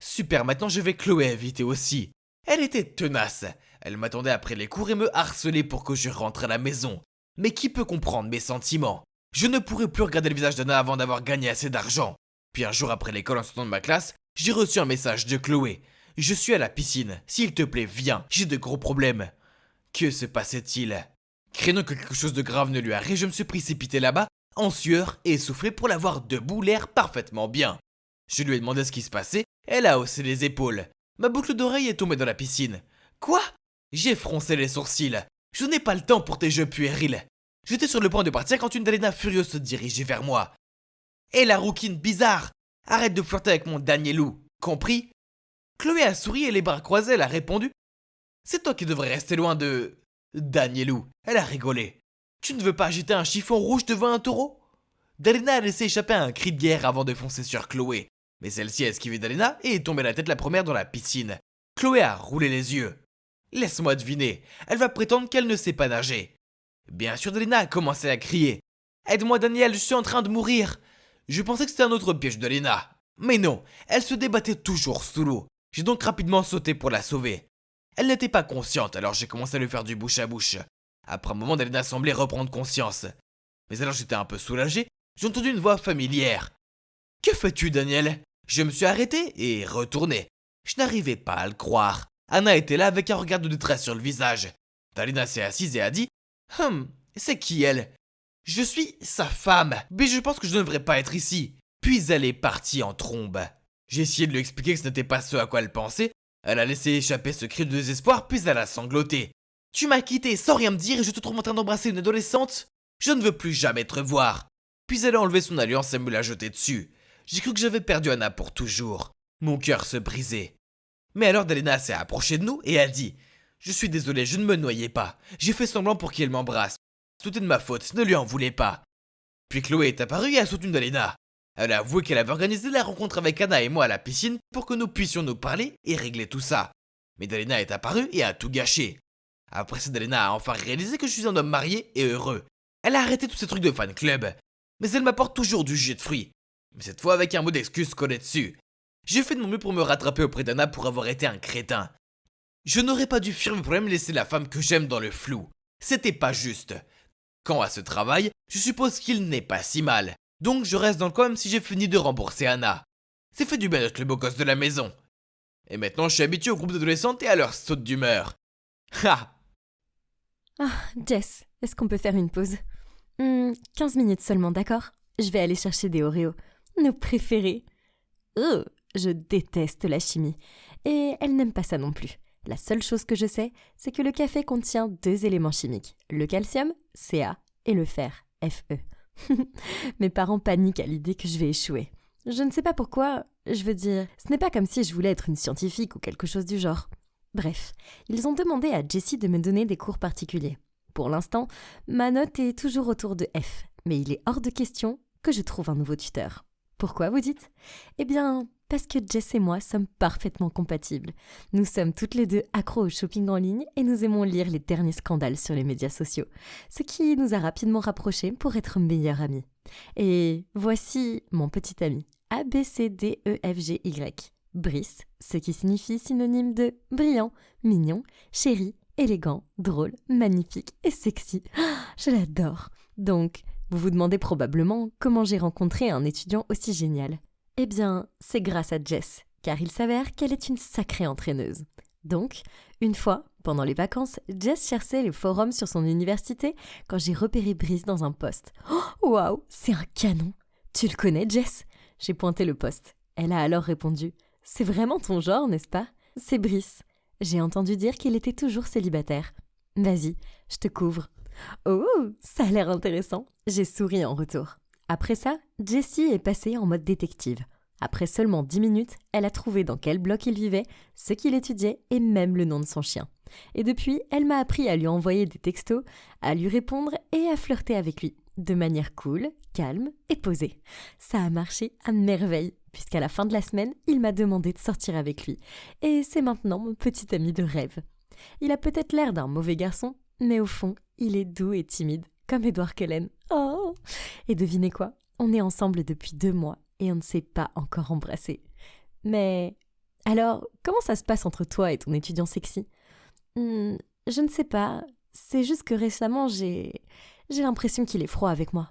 Super, maintenant je vais Chloé inviter aussi. Elle était tenace. Elle m'attendait après les cours et me harcelait pour que je rentre à la maison. Mais qui peut comprendre mes sentiments? Je ne pourrais plus regarder le visage d'Anna avant d'avoir gagné assez d'argent. Puis un jour après l'école en sortant de ma classe, j'ai reçu un message de Chloé. « Je suis à la piscine. S'il te plaît, viens. J'ai de gros problèmes. » Que se passait-il? Craignant que quelque chose de grave ne lui arrive, je me suis précipité là-bas, en sueur et essoufflé pour la voir debout, l'air parfaitement bien. Je lui ai demandé ce qui se passait, elle a haussé les épaules. Ma boucle d'oreille est tombée dans la piscine. Quoi? J'ai froncé les sourcils. Je n'ai pas le temps pour tes jeux puérils. J'étais sur le point de partir quand une Dalina furieuse se dirigeait vers moi. Hé la rouquine bizarre! Arrête de flirter avec mon Danielou, compris? Chloé a souri et les bras croisés, elle a répondu. C'est toi qui devrais rester loin de... Danielou. Elle a rigolé. Tu ne veux pas agiter un chiffon rouge devant un taureau? Dalina a laissé échapper un cri de guerre avant de foncer sur Chloé. Mais celle-ci a esquivé Dalina et est tombée la tête la première dans la piscine. Chloé a roulé les yeux. Laisse-moi deviner, elle va prétendre qu'elle ne sait pas nager. Bien sûr, Dalina a commencé à crier. Aide-moi Daniel, je suis en train de mourir. Je pensais que c'était un autre piège de Dalina. Mais non, elle se débattait toujours sous l'eau. J'ai donc rapidement sauté pour la sauver. Elle n'était pas consciente, alors j'ai commencé à lui faire du bouche à bouche. Après un moment, Dalina semblait reprendre conscience. Mais alors j'étais un peu soulagé, j'ai entendu une voix familière. « Que fais-tu, Daniel ?» Je me suis arrêté et retourné. Je n'arrivais pas à le croire. Anna était là avec un regard de détresse sur le visage. Dalina s'est assise et a dit « c'est qui elle ?»« Je suis sa femme, mais je pense que je ne devrais pas être ici. » Puis elle est partie en trombe. J'ai essayé de lui expliquer que ce n'était pas ce à quoi elle pensait. Elle a laissé échapper ce cri de désespoir, puis elle a sangloté. « Tu m'as quitté sans rien me dire et je te trouve en train d'embrasser une adolescente ? Je ne veux plus jamais te revoir. » Puis elle a enlevé son alliance et me l'a jetée dessus. J'ai cru que j'avais perdu Anna pour toujours. Mon cœur se brisait. Mais alors Dalina s'est approchée de nous et a dit « Je suis désolé, je ne me noyais pas. J'ai fait semblant pour qu'il m'embrasse. Tout est de ma faute, ne lui en voulez pas. » Puis Chloé est apparue et a soutenu Dalina. Elle a avoué qu'elle avait organisé la rencontre avec Anna et moi à la piscine pour que nous puissions nous parler et régler tout ça. Mais Dalina est apparue et a tout gâché. Après ça, Dalina a enfin réalisé que je suis un homme marié et heureux. Elle a arrêté tous ces trucs de fan club. Mais elle m'apporte toujours du jus de fruits. Mais cette fois avec un mot d'excuse collé dessus. J'ai fait de mon mieux pour me rattraper auprès d'Anna pour avoir été un crétin. Je n'aurais pas dû fuir mes problèmes et laisser la femme que j'aime dans le flou. C'était pas juste. Quant à ce travail, je suppose qu'il n'est pas si mal. Donc je reste dans le coin même si j'ai fini de rembourser Anna. C'est fait du bien d'être le beau gosse de la maison. Et maintenant je suis habitué au groupe d'adolescentes et à leur saute d'humeur. Ha! Ah, Jess, est-ce qu'on peut faire une pause 15 minutes seulement, d'accord? Je vais aller chercher des Oreos. Nos préférés. Je déteste la chimie. Et elle n'aime pas ça non plus. La seule chose que je sais, c'est que le café contient 2 éléments chimiques. Le calcium, Ca, et le fer, Fe. Mes parents paniquent à l'idée que je vais échouer. Je ne sais pas pourquoi, je veux dire, ce n'est pas comme si je voulais être une scientifique ou quelque chose du genre. Bref, ils ont demandé à Jessie de me donner des cours particuliers. Pour l'instant, ma note est toujours autour de F, mais il est hors de question que je trouve un nouveau tuteur. Pourquoi, vous dites ? Eh bien, parce que Jess et moi sommes parfaitement compatibles. Nous sommes toutes les deux accros au shopping en ligne et nous aimons lire les derniers scandales sur les médias sociaux, ce qui nous a rapidement rapprochés pour être meilleurs amis. Et voici mon petit ami, ABCDEFGY, Brice, ce qui signifie synonyme de brillant, mignon, chéri, élégant, drôle, magnifique et sexy. Je l'adore. Donc, vous vous demandez probablement comment j'ai rencontré un étudiant aussi génial. Eh bien, c'est grâce à Jess, car il s'avère qu'elle est une sacrée entraîneuse. Donc, une fois, pendant les vacances, Jess cherchait les forums sur son université quand j'ai repéré Brice dans un post. Oh, waouh, c'est un canon! Tu le connais, Jess? J'ai pointé le post. Elle a alors répondu « C'est vraiment ton genre, n'est-ce pas? C'est Brice. » J'ai entendu dire qu'il était toujours célibataire. Vas-y, je te couvre. Oh, ça a l'air intéressant. J'ai souri en retour. Après ça, Jessie est passée en mode détective. Après seulement 10 minutes, elle a trouvé dans quel bloc il vivait, ce qu'il étudiait et même le nom de son chien. Et depuis, elle m'a appris à lui envoyer des textos, à lui répondre et à flirter avec lui, de manière cool, calme et posée. Ça a marché à merveille, puisqu'à la fin de la semaine, il m'a demandé de sortir avec lui. Et c'est maintenant mon petit ami de rêve. Il a peut-être l'air d'un mauvais garçon, mais au fond, il est doux et timide, comme Edward Cullen. Oh! Et devinez quoi? On est ensemble depuis 2 mois et on ne s'est pas encore embrassé. Mais alors, comment ça se passe entre toi et ton étudiant sexy? Je ne sais pas. C'est juste que récemment, j'ai l'impression qu'il est froid avec moi.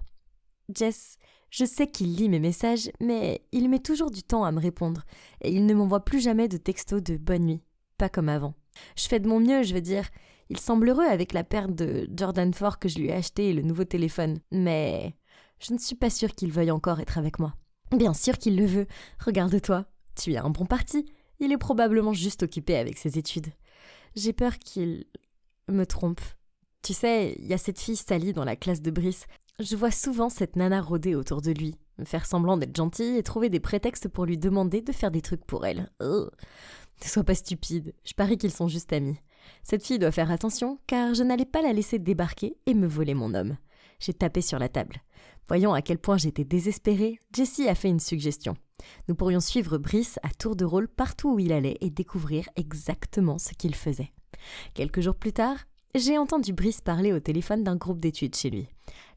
Jess, je sais qu'il lit mes messages, mais il met toujours du temps à me répondre et il ne m'envoie plus jamais de textos de bonne nuit. Pas comme avant. Je fais de mon mieux, je veux dire. Il semble heureux avec la paire de Jordan 4 que je lui ai acheté et le nouveau téléphone. Mais je ne suis pas sûre qu'il veuille encore être avec moi. Bien sûr qu'il le veut. Regarde-toi. Tu es un bon parti. Il est probablement juste occupé avec ses études. J'ai peur qu'il me trompe. Tu sais, il y a cette fille Sally dans la classe de Brice. Je vois souvent cette nana rôder autour de lui, faire semblant d'être gentille et trouver des prétextes pour lui demander de faire des trucs pour elle. Ne sois pas stupide, je parie qu'ils sont juste amis. Cette fille doit faire attention, car je n'allais pas la laisser débarquer et me voler mon homme. J'ai tapé sur la table. Voyant à quel point j'étais désespérée, Jessie a fait une suggestion. Nous pourrions suivre Brice à tour de rôle partout où il allait et découvrir exactement ce qu'il faisait. Quelques jours plus tard, j'ai entendu Brice parler au téléphone d'un groupe d'études chez lui.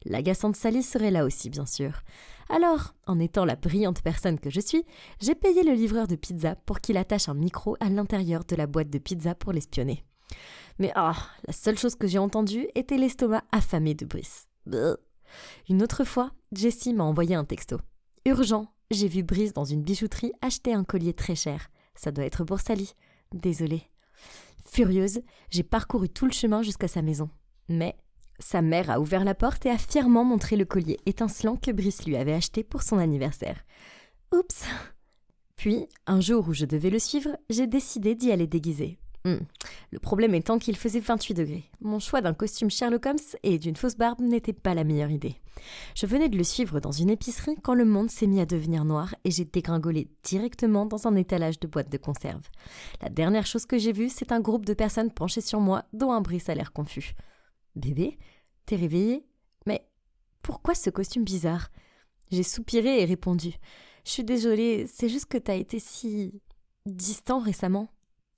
L'agaçante Sally serait là aussi, bien sûr. Alors, en étant la brillante personne que je suis, j'ai payé le livreur de pizza pour qu'il attache un micro à l'intérieur de la boîte de pizza pour l'espionner. Mais la seule chose que j'ai entendue était l'estomac affamé de Brice. Bleh. Une autre fois, Jessie m'a envoyé un texto. Urgent, j'ai vu Brice dans une bijouterie acheter un collier très cher. Ça doit être pour Sally. Désolée. Furieuse, j'ai parcouru tout le chemin jusqu'à sa maison. Mais sa mère a ouvert la porte et a fièrement montré le collier étincelant que Brice lui avait acheté pour son anniversaire. Oups. Puis, un jour où je devais le suivre, j'ai décidé d'y aller déguisée. Le problème étant qu'il faisait 28 degrés. Mon choix d'un costume Sherlock Holmes et d'une fausse barbe n'était pas la meilleure idée. Je venais de le suivre dans une épicerie quand le monde s'est mis à devenir noir et j'ai dégringolé directement dans un étalage de boîtes de conserve. La dernière chose que j'ai vue, c'est un groupe de personnes penchées sur moi, dont un Brice a l'air confus. « Bébé, t'es réveillée ? Mais pourquoi ce costume bizarre ?» J'ai soupiré et répondu. « Je suis désolée, c'est juste que t'as été si distant récemment.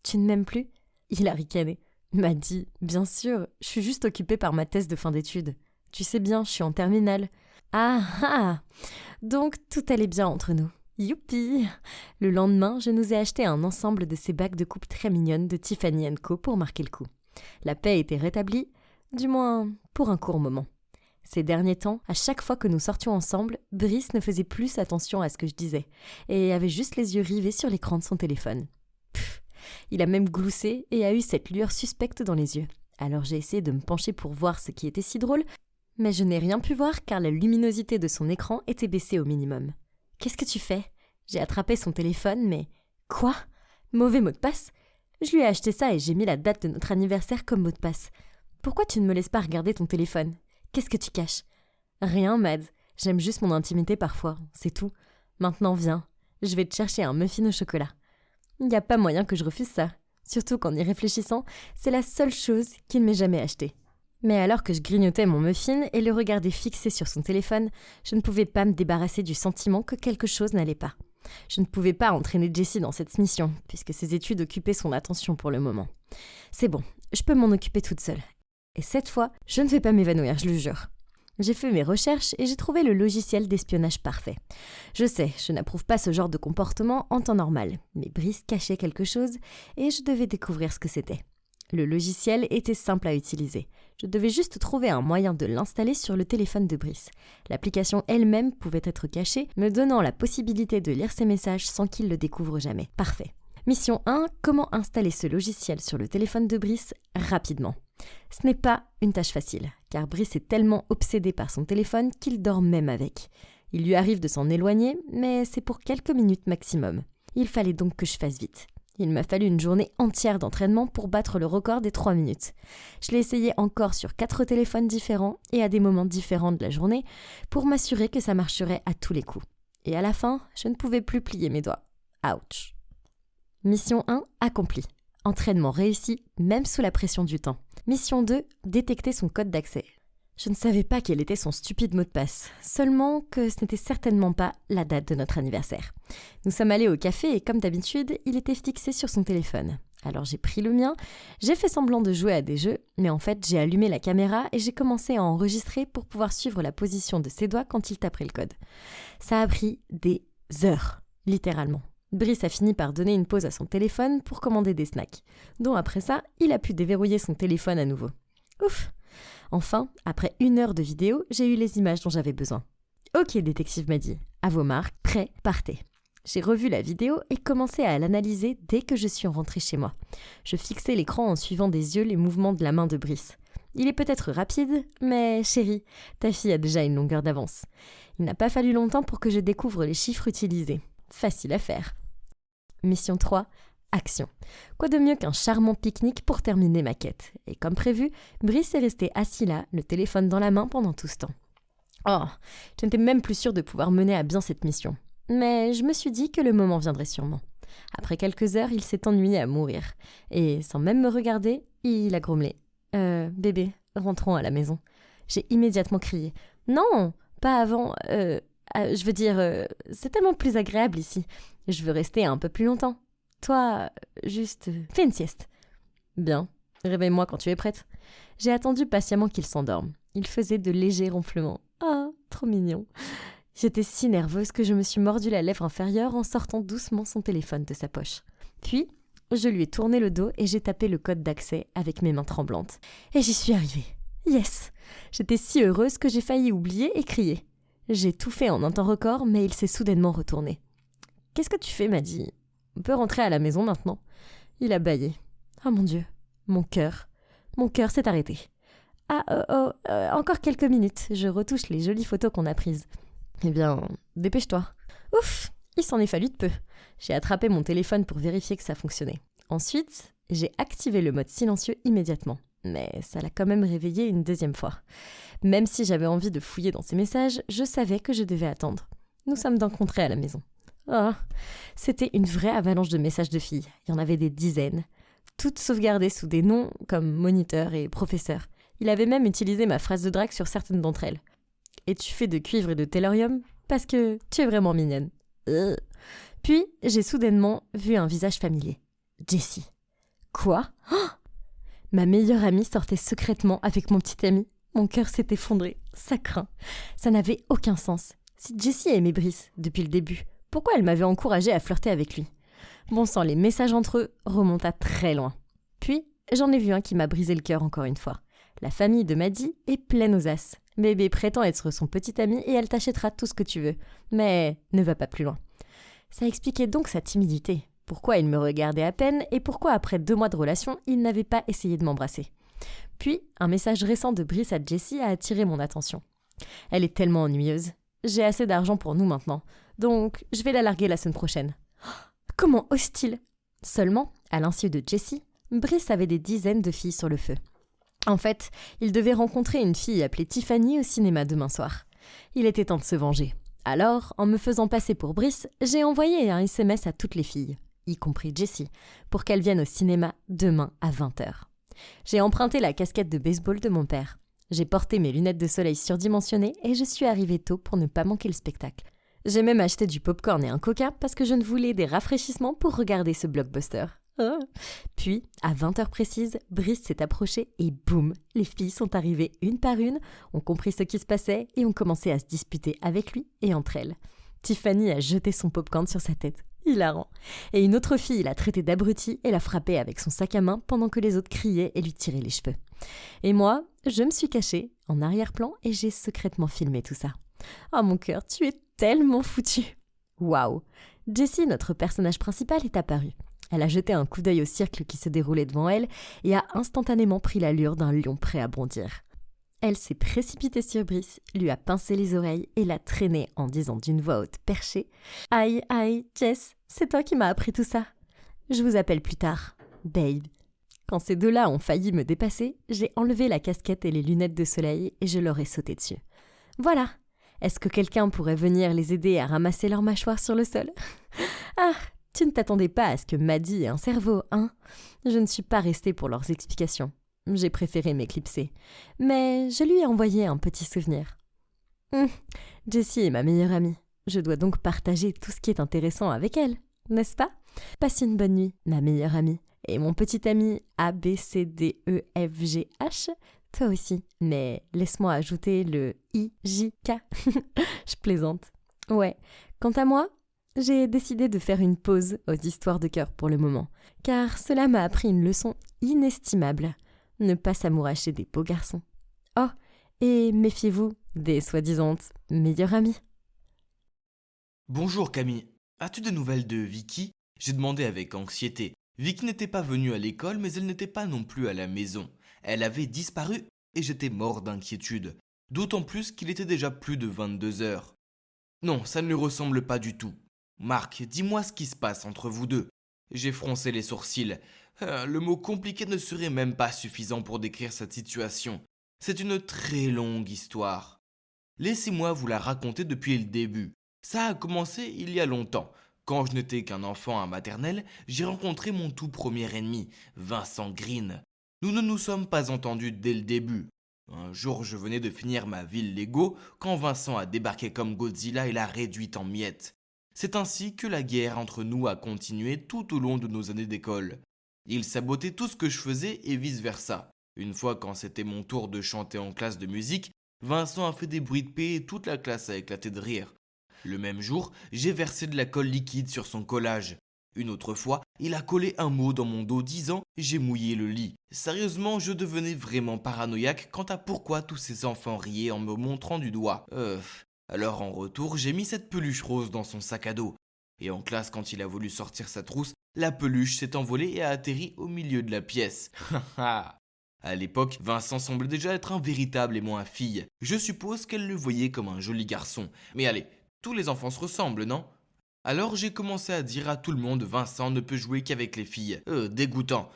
Tu ne m'aimes plus ?» Il a ricané. M'a dit « Bien sûr, je suis juste occupée par ma thèse de fin d'études. Tu sais bien, je suis en terminale. » Ah. Donc tout allait bien entre nous. Youpi. Le lendemain, je nous ai acheté un ensemble de ces bagues de coupe très mignonnes de Tiffany & Co pour marquer le coup. La paix était rétablie, du moins pour un court moment. Ces derniers temps, à chaque fois que nous sortions ensemble, Brice ne faisait plus attention à ce que je disais et avait juste les yeux rivés sur l'écran de son téléphone. Il a même gloussé et a eu cette lueur suspecte dans les yeux. Alors j'ai essayé de me pencher pour voir ce qui était si drôle, mais je n'ai rien pu voir car la luminosité de son écran était baissée au minimum. « Qu'est-ce que tu fais ?» J'ai attrapé son téléphone, mais... Quoi ? Mauvais mot de passe ? Je lui ai acheté ça et j'ai mis la date de notre anniversaire comme mot de passe. Pourquoi tu ne me laisses pas regarder ton téléphone ? Qu'est-ce que tu caches ? Rien, Mads. J'aime juste mon intimité parfois, c'est tout. Maintenant, viens. Je vais te chercher un muffin au chocolat. Il n'y a pas moyen que je refuse ça. Surtout qu'en y réfléchissant, c'est la seule chose qu'il m'ait jamais achetée. Mais alors que je grignotais mon muffin et le regardais fixé sur son téléphone, je ne pouvais pas me débarrasser du sentiment que quelque chose n'allait pas. Je ne pouvais pas entraîner Jessie dans cette mission, puisque ses études occupaient son attention pour le moment. C'est bon, je peux m'en occuper toute seule. Et cette fois, je ne vais pas m'évanouir, je le jure. J'ai fait mes recherches et j'ai trouvé le logiciel d'espionnage parfait. Je sais, je n'approuve pas ce genre de comportement en temps normal, mais Brice cachait quelque chose et je devais découvrir ce que c'était. Le logiciel était simple à utiliser. Je devais juste trouver un moyen de l'installer sur le téléphone de Brice. L'application elle-même pouvait être cachée, me donnant la possibilité de lire ses messages sans qu'il le découvre jamais. Parfait. Mission 1, comment installer ce logiciel sur le téléphone de Brice rapidement. Ce n'est pas une tâche facile, car Brice est tellement obsédé par son téléphone qu'il dort même avec. Il lui arrive de s'en éloigner, mais c'est pour quelques minutes maximum. Il fallait donc que je fasse vite. Il m'a fallu une journée entière d'entraînement pour battre le record des 3 minutes. Je l'ai essayé encore sur 4 téléphones différents et à des moments différents de la journée pour m'assurer que ça marcherait à tous les coups. Et à la fin, je ne pouvais plus plier mes doigts. Ouch. Mission 1 accomplie. Entraînement réussi, même sous la pression du temps. Mission 2, détecter son code d'accès. Je ne savais pas quel était son stupide mot de passe, seulement que ce n'était certainement pas la date de notre anniversaire. Nous sommes allés au café et comme d'habitude, il était fixé sur son téléphone. Alors j'ai pris le mien, j'ai fait semblant de jouer à des jeux, mais en fait j'ai allumé la caméra et j'ai commencé à enregistrer pour pouvoir suivre la position de ses doigts quand il taperait le code. Ça a pris des heures, littéralement. Brice a fini par donner une pause à son téléphone pour commander des snacks, dont après ça, il a pu déverrouiller son téléphone à nouveau. Ouf! Enfin, après 1 heure de vidéo, j'ai eu les images dont j'avais besoin. Ok, détective m'a dit, à vos marques, prêt, partez. J'ai revu la vidéo et commencé à l'analyser dès que je suis rentrée chez moi. Je fixais l'écran en suivant des yeux les mouvements de la main de Brice. Il est peut-être rapide, mais chérie, ta fille a déjà une longueur d'avance. Il n'a pas fallu longtemps pour que je découvre les chiffres utilisés. Facile à faire. Mission 3, action. Quoi de mieux qu'un charmant pique-nique pour terminer ma quête. Et comme prévu, Brice est resté assis là, le téléphone dans la main pendant tout ce temps. Oh, je n'étais même plus sûre de pouvoir mener à bien cette mission. Mais je me suis dit que le moment viendrait sûrement. Après quelques heures, il s'est ennuyé à mourir. Et sans même me regarder, il a grommelé. Bébé, rentrons à la maison. J'ai immédiatement crié. Non, pas avant. Je veux dire, c'est tellement plus agréable ici. Je veux rester un peu plus longtemps. Toi, juste, fais une sieste. Bien. Réveille-moi quand tu es prête. J'ai attendu patiemment qu'il s'endorme. Il faisait de légers ronflements. Ah, trop mignon. J'étais si nerveuse que je me suis mordu la lèvre inférieure en sortant doucement son téléphone de sa poche. Puis, je lui ai tourné le dos et j'ai tapé le code d'accès avec mes mains tremblantes. Et j'y suis arrivée. Yes! J'étais si heureuse que j'ai failli oublier et crier. J'ai tout fait en un temps record, mais il s'est soudainement retourné. « Qu'est-ce que tu fais ?» m'a dit. « On peut rentrer à la maison maintenant ?» Il a bâillé. « Oh mon Dieu, mon cœur s'est arrêté. » « Ah, encore quelques minutes, je retouche les jolies photos qu'on a prises. » « Eh bien, dépêche-toi. » Ouf, il s'en est fallu de peu. J'ai attrapé mon téléphone pour vérifier que ça fonctionnait. Ensuite, j'ai activé le mode silencieux immédiatement. Mais ça l'a quand même réveillé une deuxième fois. Même si j'avais envie de fouiller dans ses messages, je savais que je devais attendre. Nous sommes donc rentrés à la maison. Ah, c'était une vraie avalanche de messages de filles. Il y en avait des dizaines. Toutes sauvegardées sous des noms comme moniteur et professeur. Il avait même utilisé ma phrase de drague sur certaines d'entre elles. Es-tu fait de cuivre et de tellurium ? Parce que tu es vraiment mignonne. Puis, j'ai soudainement vu un visage familier. Jessie. Quoi ? Oh ! Ma meilleure amie sortait secrètement avec mon petit ami. Mon cœur s'est effondré. Ça craint. Ça n'avait aucun sens. Si Jessie aimait Brice depuis le début, pourquoi elle m'avait encouragée à flirter avec lui ? Bon sang, les messages entre eux remontent à très loin. Puis, j'en ai vu un qui m'a brisé le cœur encore une fois. La famille de Maddy est pleine aux as. Bébé prétend être son petit ami et elle t'achètera tout ce que tu veux. Mais ne va pas plus loin. Ça expliquait donc sa timidité. Pourquoi il me regardait à peine et pourquoi après 2 mois de relation, il n'avait pas essayé de m'embrasser. Puis, un message récent de Brice à Jessie a attiré mon attention. Elle est tellement ennuyeuse. J'ai assez d'argent pour nous maintenant. Donc, je vais la larguer la semaine prochaine. Comment ose-t-il ? Seulement, à l'insu de Jessie, Brice avait des dizaines de filles sur le feu. En fait, il devait rencontrer une fille appelée Tiffany au cinéma demain soir. Il était temps de se venger. Alors, en me faisant passer pour Brice, j'ai envoyé un SMS à toutes les filles, y compris Jessie, pour qu'elles viennent au cinéma demain à 20h. J'ai emprunté la casquette de baseball de mon père. J'ai porté mes lunettes de soleil surdimensionnées et je suis arrivée tôt pour ne pas manquer le spectacle. J'ai même acheté du popcorn et un coca parce que je ne voulais des rafraîchissements pour regarder ce blockbuster. Oh. Puis, à 20h précise, Brice s'est approché et boum, les filles sont arrivées une par une, ont compris ce qui se passait et ont commencé à se disputer avec lui et entre elles. Tiffany a jeté son popcorn sur sa tête. Hilarant. Et une autre fille l'a traité d'abruti et l'a frappé avec son sac à main pendant que les autres criaient et lui tiraient les cheveux. Et moi, je me suis cachée en arrière-plan et j'ai secrètement filmé tout ça. Oh mon cœur, tu es tellement foutu. Waouh. Jessie, notre personnage principal, est apparue. Elle a jeté un coup d'œil au cercle qui se déroulait devant elle et a instantanément pris l'allure d'un lion prêt à bondir. Elle s'est précipitée sur Brice, lui a pincé les oreilles et l'a traîné en disant d'une voix haute perchée « Aïe, aïe, Jess, c'est toi qui m'as appris tout ça. Je vous appelle plus tard, babe. » Quand ces deux-là ont failli me dépasser, j'ai enlevé la casquette et les lunettes de soleil et je leur ai sauté dessus. Voilà. Est-ce que quelqu'un pourrait venir les aider à ramasser leurs mâchoires sur le sol ? Ah, tu ne t'attendais pas à ce que Maddy ait un cerveau, hein ? Je ne suis pas restée pour leurs explications. J'ai préféré m'éclipser. Mais je lui ai envoyé un petit souvenir. Jessie est ma meilleure amie. Je dois donc partager tout ce qui est intéressant avec elle, n'est-ce pas ? Passe une bonne nuit, ma meilleure amie. Et mon petit ami ABCDEFGH, toi aussi. Mais laisse-moi ajouter le IJK. Je plaisante. Ouais. Quant à moi, j'ai décidé de faire une pause aux histoires de cœur pour le moment, car cela m'a appris une leçon inestimable. Ne pas s'amouracher des beaux garçons. Oh, et méfiez-vous des soi-disant meilleurs amis. Bonjour Camille, as-tu des nouvelles de Vicky ? J'ai demandé avec anxiété. Vicky n'était pas venue à l'école, mais elle n'était pas non plus à la maison. Elle avait disparu et j'étais mort d'inquiétude. D'autant plus qu'il était déjà plus de 22h. Non, ça ne lui ressemble pas du tout. Marc, dis-moi ce qui se passe entre vous deux. J'ai froncé les sourcils. Le mot compliqué ne serait même pas suffisant pour décrire cette situation. C'est une très longue histoire. Laissez-moi vous la raconter depuis le début. Ça a commencé il y a longtemps. Quand je n'étais qu'un enfant à maternelle, j'ai rencontré mon tout premier ennemi, Vincent Green. Nous ne nous sommes pas entendus dès le début. Un jour, je venais de finir ma ville Lego quand Vincent a débarqué comme Godzilla et l'a réduite en miettes. C'est ainsi que la guerre entre nous a continué tout au long de nos années d'école. Il sabotait tout ce que je faisais et vice-versa. Une fois, quand c'était mon tour de chanter en classe de musique, Vincent a fait des bruits de paix et toute la classe a éclaté de rire. Le même jour, j'ai versé de la colle liquide sur son collage. Une autre fois, il a collé un mot dans mon dos disant « j'ai mouillé le lit ». Sérieusement, je devenais vraiment paranoïaque quant à pourquoi tous ces enfants riaient en me montrant du doigt. Alors en retour, j'ai mis cette peluche rose dans son sac à dos. Et en classe, quand il a voulu sortir sa trousse, la peluche s'est envolée et a atterri au milieu de la pièce. À l'époque, Vincent semblait déjà être un véritable aimant à fille. Je suppose qu'elle le voyait comme un joli garçon. Mais allez, tous les enfants se ressemblent, non ? Alors j'ai commencé à dire à tout le monde Vincent ne peut jouer qu'avec les filles. Dégoûtant.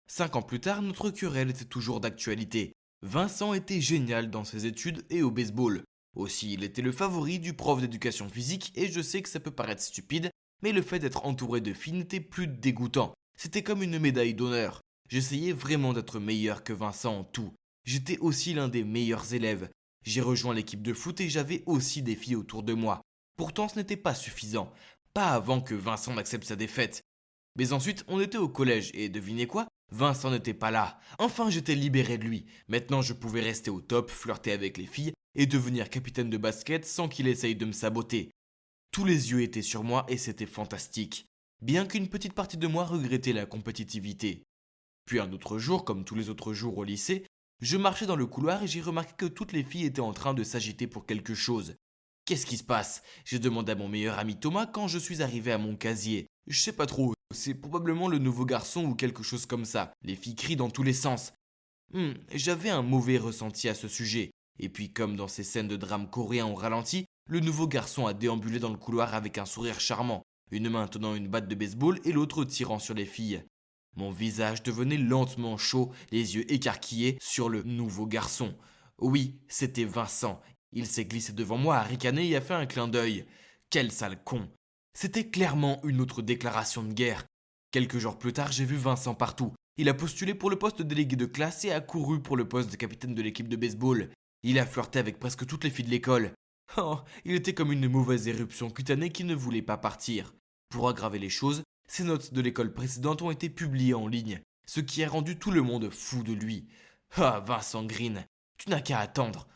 5 ans plus tard, notre querelle était toujours d'actualité. Vincent était génial dans ses études et au baseball. Aussi, il était le favori du prof d'éducation physique et je sais que ça peut paraître stupide, mais le fait d'être entouré de filles n'était plus dégoûtant. C'était comme une médaille d'honneur. J'essayais vraiment d'être meilleur que Vincent en tout. J'étais aussi l'un des meilleurs élèves. J'ai rejoint l'équipe de foot et j'avais aussi des filles autour de moi. Pourtant, ce n'était pas suffisant. Pas avant que Vincent n'accepte sa défaite. Mais ensuite, on était au collège et devinez quoi ? Vincent n'était pas là. Enfin, j'étais libéré de lui. Maintenant, je pouvais rester au top, flirter avec les filles et devenir capitaine de basket sans qu'il essaye de me saboter. Tous les yeux étaient sur moi et c'était fantastique. Bien qu'une petite partie de moi regrettait la compétitivité. Puis un autre jour, comme tous les autres jours au lycée, je marchais dans le couloir et j'ai remarqué que toutes les filles étaient en train de s'agiter pour quelque chose. Qu'est-ce qui se passe ? J'ai demandé à mon meilleur ami Thomas quand je suis arrivé à mon casier. Je sais pas trop, c'est probablement le nouveau garçon ou quelque chose comme ça. Les filles crient dans tous les sens. J'avais un mauvais ressenti à ce sujet. Et puis comme dans ces scènes de drame coréen au ralenti, le nouveau garçon a déambulé dans le couloir avec un sourire charmant, une main tenant une batte de baseball et l'autre tirant sur les filles. Mon visage devenait lentement chaud, les yeux écarquillés sur le nouveau garçon. Oui, c'était Vincent. Il s'est glissé devant moi, a ricané et a fait un clin d'œil. Quel sale con. C'était clairement une autre déclaration de guerre. Quelques jours plus tard, j'ai vu Vincent partout. Il a postulé pour le poste de délégué de classe et a couru pour le poste de capitaine de l'équipe de baseball. Il a flirté avec presque toutes les filles de l'école. Oh, il était comme une mauvaise éruption cutanée qui ne voulait pas partir. Pour aggraver les choses, ses notes de l'école précédente ont été publiées en ligne, ce qui a rendu tout le monde fou de lui. Ah, Vincent Green, tu n'as qu'à attendre.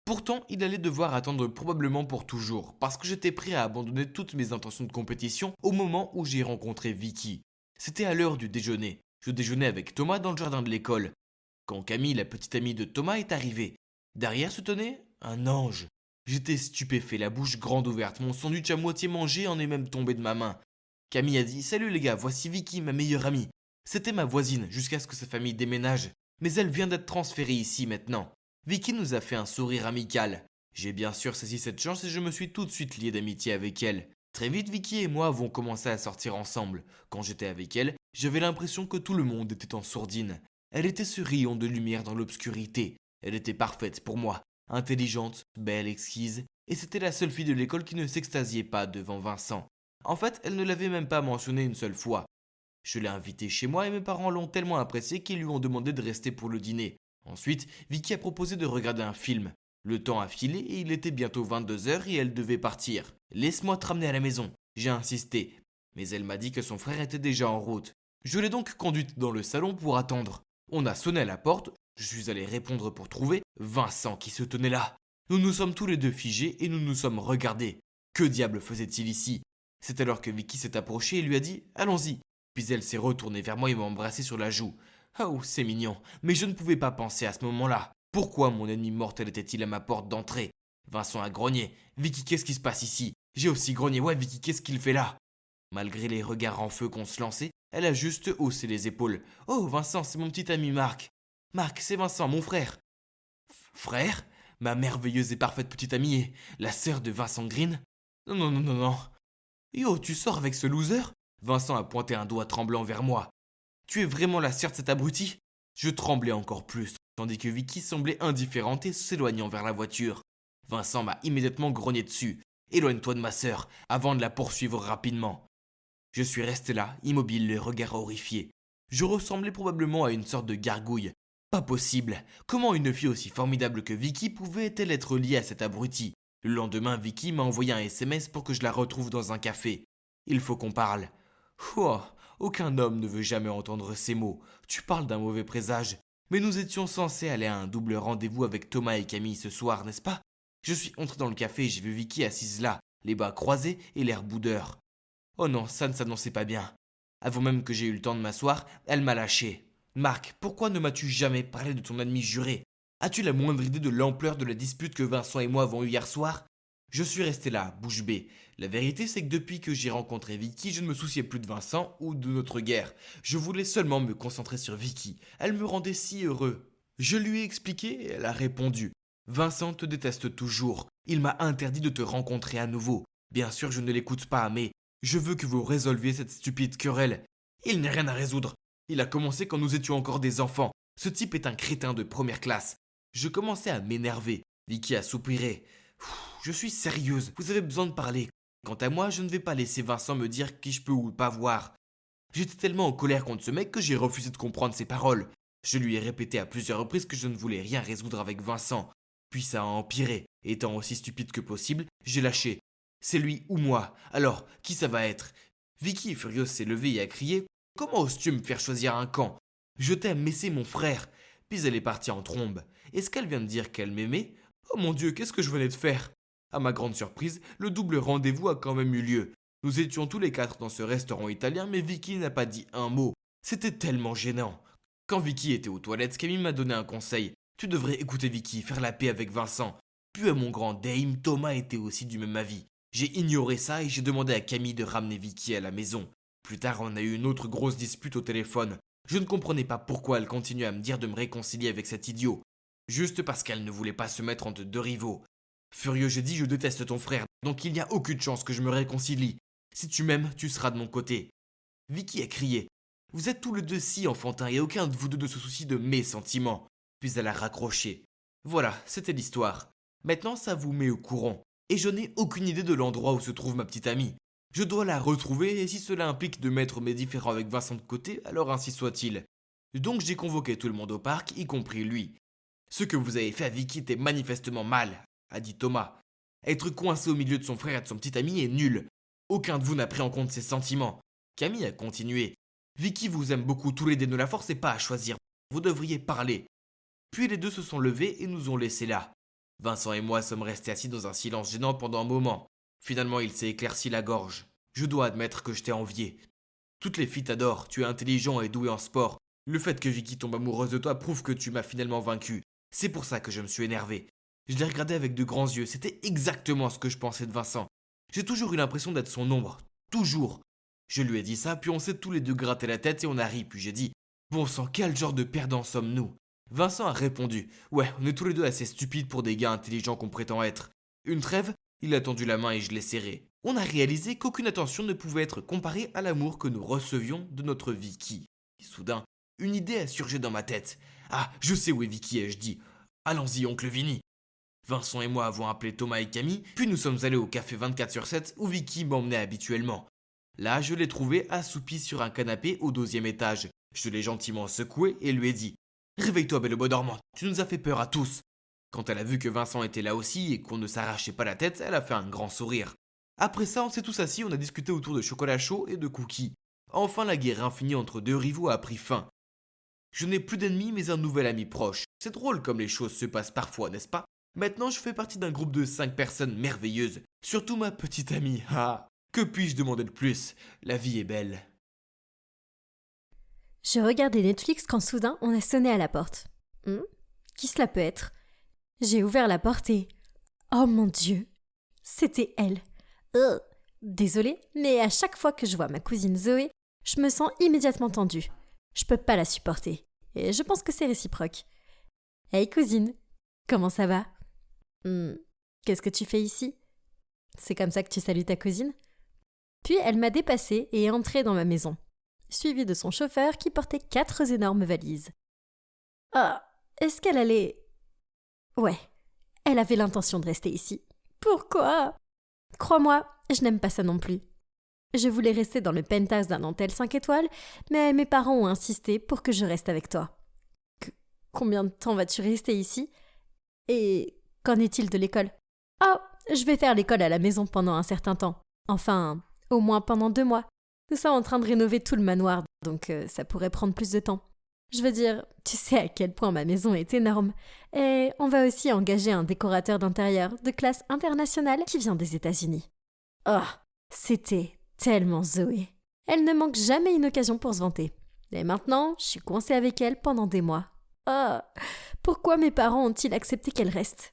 Pourtant, il allait devoir attendre probablement pour toujours, parce que j'étais prêt à abandonner toutes mes intentions de compétition au moment où j'ai rencontré Vicky. C'était à l'heure du déjeuner. Je déjeunais avec Thomas dans le jardin de l'école. Quand Camille, la petite amie de Thomas, est arrivée. Derrière se tenait un ange. J'étais stupéfait, la bouche grande ouverte, mon sandwich à moitié mangé en est même tombé de ma main. Camille a dit « Salut les gars, voici Vicky, ma meilleure amie. » C'était ma voisine jusqu'à ce que sa famille déménage, mais elle vient d'être transférée ici maintenant. Vicky nous a fait un sourire amical. J'ai bien sûr saisi cette chance et je me suis tout de suite lié d'amitié avec elle. Très vite, Vicky et moi avons commencé à sortir ensemble. Quand j'étais avec elle, j'avais l'impression que tout le monde était en sourdine. Elle était ce rayon de lumière dans l'obscurité. Elle était parfaite pour moi, intelligente, belle, exquise, et c'était la seule fille de l'école qui ne s'extasiait pas devant Vincent. En fait, elle ne l'avait même pas mentionné une seule fois. Je l'ai invitée chez moi et mes parents l'ont tellement appréciée qu'ils lui ont demandé de rester pour le dîner. Ensuite, Vicky a proposé de regarder un film. Le temps a filé et il était bientôt 22h et elle devait partir. « Laisse-moi te ramener à la maison », j'ai insisté. Mais elle m'a dit que son frère était déjà en route. Je l'ai donc conduite dans le salon pour attendre. On a sonné à la porte, je suis allé répondre pour trouver Vincent qui se tenait là. Nous nous sommes tous les deux figés et nous nous sommes regardés. Que diable faisait-il ici ? C'est alors que Vicky s'est approchée et lui a dit « Allons-y ». Puis elle s'est retournée vers moi et m'a embrassé sur la joue. Oh, c'est mignon, mais je ne pouvais pas penser à ce moment-là. Pourquoi mon ennemi mortel était-il à ma porte d'entrée ? Vincent a grogné. « Vicky, qu'est-ce qui se passe ici ?» J'ai aussi grogné. « Ouais, Vicky, qu'est-ce qu'il fait là ?» Malgré les regards en feu qu'on se lançait, elle a juste haussé les épaules. « Oh, Vincent, c'est mon petit ami Marc. »« Marc, c'est Vincent, mon frère. »« Frère ? Ma merveilleuse et parfaite petite amie est la sœur de Vincent Green ? » Non. Yo, tu sors avec ce loser ? Vincent a pointé un doigt tremblant vers moi. Tu es vraiment la sœur de cet abruti ? Je tremblais encore plus, tandis que Vicky semblait indifférente et s'éloignant vers la voiture. Vincent m'a immédiatement grogné dessus. « Éloigne-toi de ma sœur, avant de la poursuivre rapidement. » Je suis resté là, immobile, le regard horrifié. Je ressemblais probablement à une sorte de gargouille. Pas possible. Comment une fille aussi formidable que Vicky pouvait-elle être liée à cet abruti ? Le lendemain, Vicky m'a envoyé un SMS pour que je la retrouve dans un café. Il faut qu'on parle. Oh, Aucun homme ne veut jamais entendre ces mots. Tu parles d'un mauvais présage. Mais nous étions censés aller à un double rendez-vous avec Thomas et Camille ce soir, n'est-ce pas? Je suis entré dans le café et j'ai vu Vicky assise là, les bras croisés et l'air boudeur. Oh non, ça ne s'annonçait pas bien. Avant même que j'aie eu le temps de m'asseoir, elle m'a lâché. Marc, pourquoi ne m'as-tu jamais parlé de ton ennemi juré? As-tu la moindre idée de l'ampleur de la dispute que Vincent et moi avons eue hier soir? Je suis resté là, bouche bée. La vérité, c'est que depuis que j'ai rencontré Vicky, je ne me souciais plus de Vincent ou de notre guerre. Je voulais seulement me concentrer sur Vicky. Elle me rendait si heureux. Je lui ai expliqué et elle a répondu. Vincent te déteste toujours. Il m'a interdit de te rencontrer à nouveau. Bien sûr, je ne l'écoute pas, mais je veux que vous résolviez cette stupide querelle. Il n'est rien à résoudre. Il a commencé quand nous étions encore des enfants. Ce type est un crétin de première classe. Je commençais à m'énerver. Vicky a soupiré. Je suis sérieuse, vous avez besoin de parler. Quant à moi, je ne vais pas laisser Vincent me dire qui je peux ou pas voir. J'étais tellement en colère contre ce mec que j'ai refusé de comprendre ses paroles. Je lui ai répété à plusieurs reprises que je ne voulais rien résoudre avec Vincent. Puis ça a empiré. Étant aussi stupide que possible, j'ai lâché. C'est lui ou moi. Alors, qui ça va être? Vicky, furieuse, s'est levée et a crié. Comment oses-tu me faire choisir un camp? Je t'aime, mais c'est mon frère. Puis elle est partie en trombe. Est-ce qu'elle vient de dire qu'elle m'aimait? Oh mon Dieu, qu'est-ce que je venais de faire? À ma grande surprise, le double rendez-vous a quand même eu lieu. Nous étions tous les quatre dans ce restaurant italien, mais Vicky n'a pas dit un mot. C'était tellement gênant. Quand Vicky était aux toilettes, Camille m'a donné un conseil. Tu devrais écouter Vicky, faire la paix avec Vincent. Puis à mon grand dame, Thomas était aussi du même avis. J'ai ignoré ça et j'ai demandé à Camille de ramener Vicky à la maison. Plus tard, on a eu une autre grosse dispute au téléphone. Je ne comprenais pas pourquoi elle continuait à me dire de me réconcilier avec cet idiot. Juste parce qu'elle ne voulait pas se mettre entre deux rivaux. Furieux, j'ai dit je déteste ton frère, donc il n'y a aucune chance que je me réconcilie. Si tu m'aimes, tu seras de mon côté. Vicky a crié. Vous êtes tous les deux si enfantins et aucun de vous deux ne se soucie de mes sentiments. Puis elle a raccroché. Voilà, c'était l'histoire. Maintenant, ça vous met au courant. Et je n'ai aucune idée de l'endroit où se trouve ma petite amie. Je dois la retrouver et si cela implique de mettre mes différends avec Vincent de côté, alors ainsi soit-il. Donc j'ai convoqué tout le monde au parc, y compris lui. Ce que vous avez fait à Vicky était manifestement mal, a dit Thomas. Être coincé au milieu de son frère et de son petit ami est nul. Aucun de vous n'a pris en compte ses sentiments. Camille a continué. Vicky vous aime beaucoup tous les deux, ne la forcez pas à choisir. Vous devriez parler. Puis les deux se sont levés et nous ont laissés là. Vincent et moi sommes restés assis dans un silence gênant pendant un moment. Finalement, il s'est éclairci la gorge. Je dois admettre que je t'ai envié. Toutes les filles t'adorent, tu es intelligent et doué en sport. Le fait que Vicky tombe amoureuse de toi prouve que tu m'as finalement vaincu. C'est pour ça que je me suis énervé. Je l'ai regardé avec de grands yeux, c'était exactement ce que je pensais de Vincent. J'ai toujours eu l'impression d'être son ombre, toujours. Je lui ai dit ça, puis on s'est tous les deux gratté la tête et on a ri, puis j'ai dit « Bon sang, quel genre de perdants sommes-nous » Vincent a répondu « Ouais, on est tous les deux assez stupides pour des gars intelligents qu'on prétend être. » Une trêve? Il a tendu la main et je l'ai serré. On a réalisé qu'aucune attention ne pouvait être comparée à l'amour que nous recevions de notre Vicky. Et soudain, une idée a surgi dans ma tête. Ah, je sais où est Vicky, ai-je dit. Allons-y, oncle Vinny. Vincent et moi avons appelé Thomas et Camille, puis nous sommes allés au café 24/7 où Vicky m'emmenait habituellement. Là, je l'ai trouvée assoupie sur un canapé au 12e étage. Je l'ai gentiment secouée et lui ai dit « Réveille-toi, belle bois dormante, tu nous as fait peur à tous !» Quand elle a vu que Vincent était là aussi et qu'on ne s'arrachait pas la tête, elle a fait un grand sourire. Après ça, on s'est tous assis, on a discuté autour de chocolat chaud et de cookies. Enfin, la guerre infinie entre deux rivaux a pris fin. Je n'ai plus d'ennemis, mais un nouvel ami proche. C'est drôle comme les choses se passent parfois, n'est-ce pas? Maintenant, je fais partie d'un groupe de 5 personnes merveilleuses. Surtout ma petite amie. Ah, que puis-je demander de plus? La vie est belle. Je regardais Netflix quand soudain on a sonné à la porte. Qui cela peut être? J'ai ouvert la porte et... Oh mon Dieu! C'était elle. Désolée, mais à chaque fois que je vois ma cousine Zoé, je me sens immédiatement tendue. Je peux pas la supporter. Et je pense que c'est réciproque. Hey cousine, comment ça va? Qu'est-ce que tu fais ici? C'est comme ça que tu salues ta cousine? Puis elle m'a dépassée et est entrée dans ma maison, suivie de son chauffeur qui portait 4 énormes valises. Ah, est-ce qu'elle allait... Ouais, elle avait l'intention de rester ici. Pourquoi? Crois-moi, je n'aime pas ça non plus. Je voulais rester dans le penthouse d'un hôtel 5 étoiles, mais mes parents ont insisté pour que je reste avec toi. Combien de temps vas-tu rester ici? Et qu'en est-il de l'école? Oh, je vais faire l'école à la maison pendant un certain temps. Enfin, au moins pendant 2 mois. Nous sommes en train de rénover tout le manoir, donc ça pourrait prendre plus de temps. Je veux dire, tu sais à quel point ma maison est énorme. Et on va aussi engager un décorateur d'intérieur de classe internationale qui vient des États-Unis. Oh, c'était tellement Zoé. Elle ne manque jamais une occasion pour se vanter. Et maintenant, je suis coincée avec elle pendant des mois. Oh, pourquoi mes parents ont-ils accepté qu'elle reste?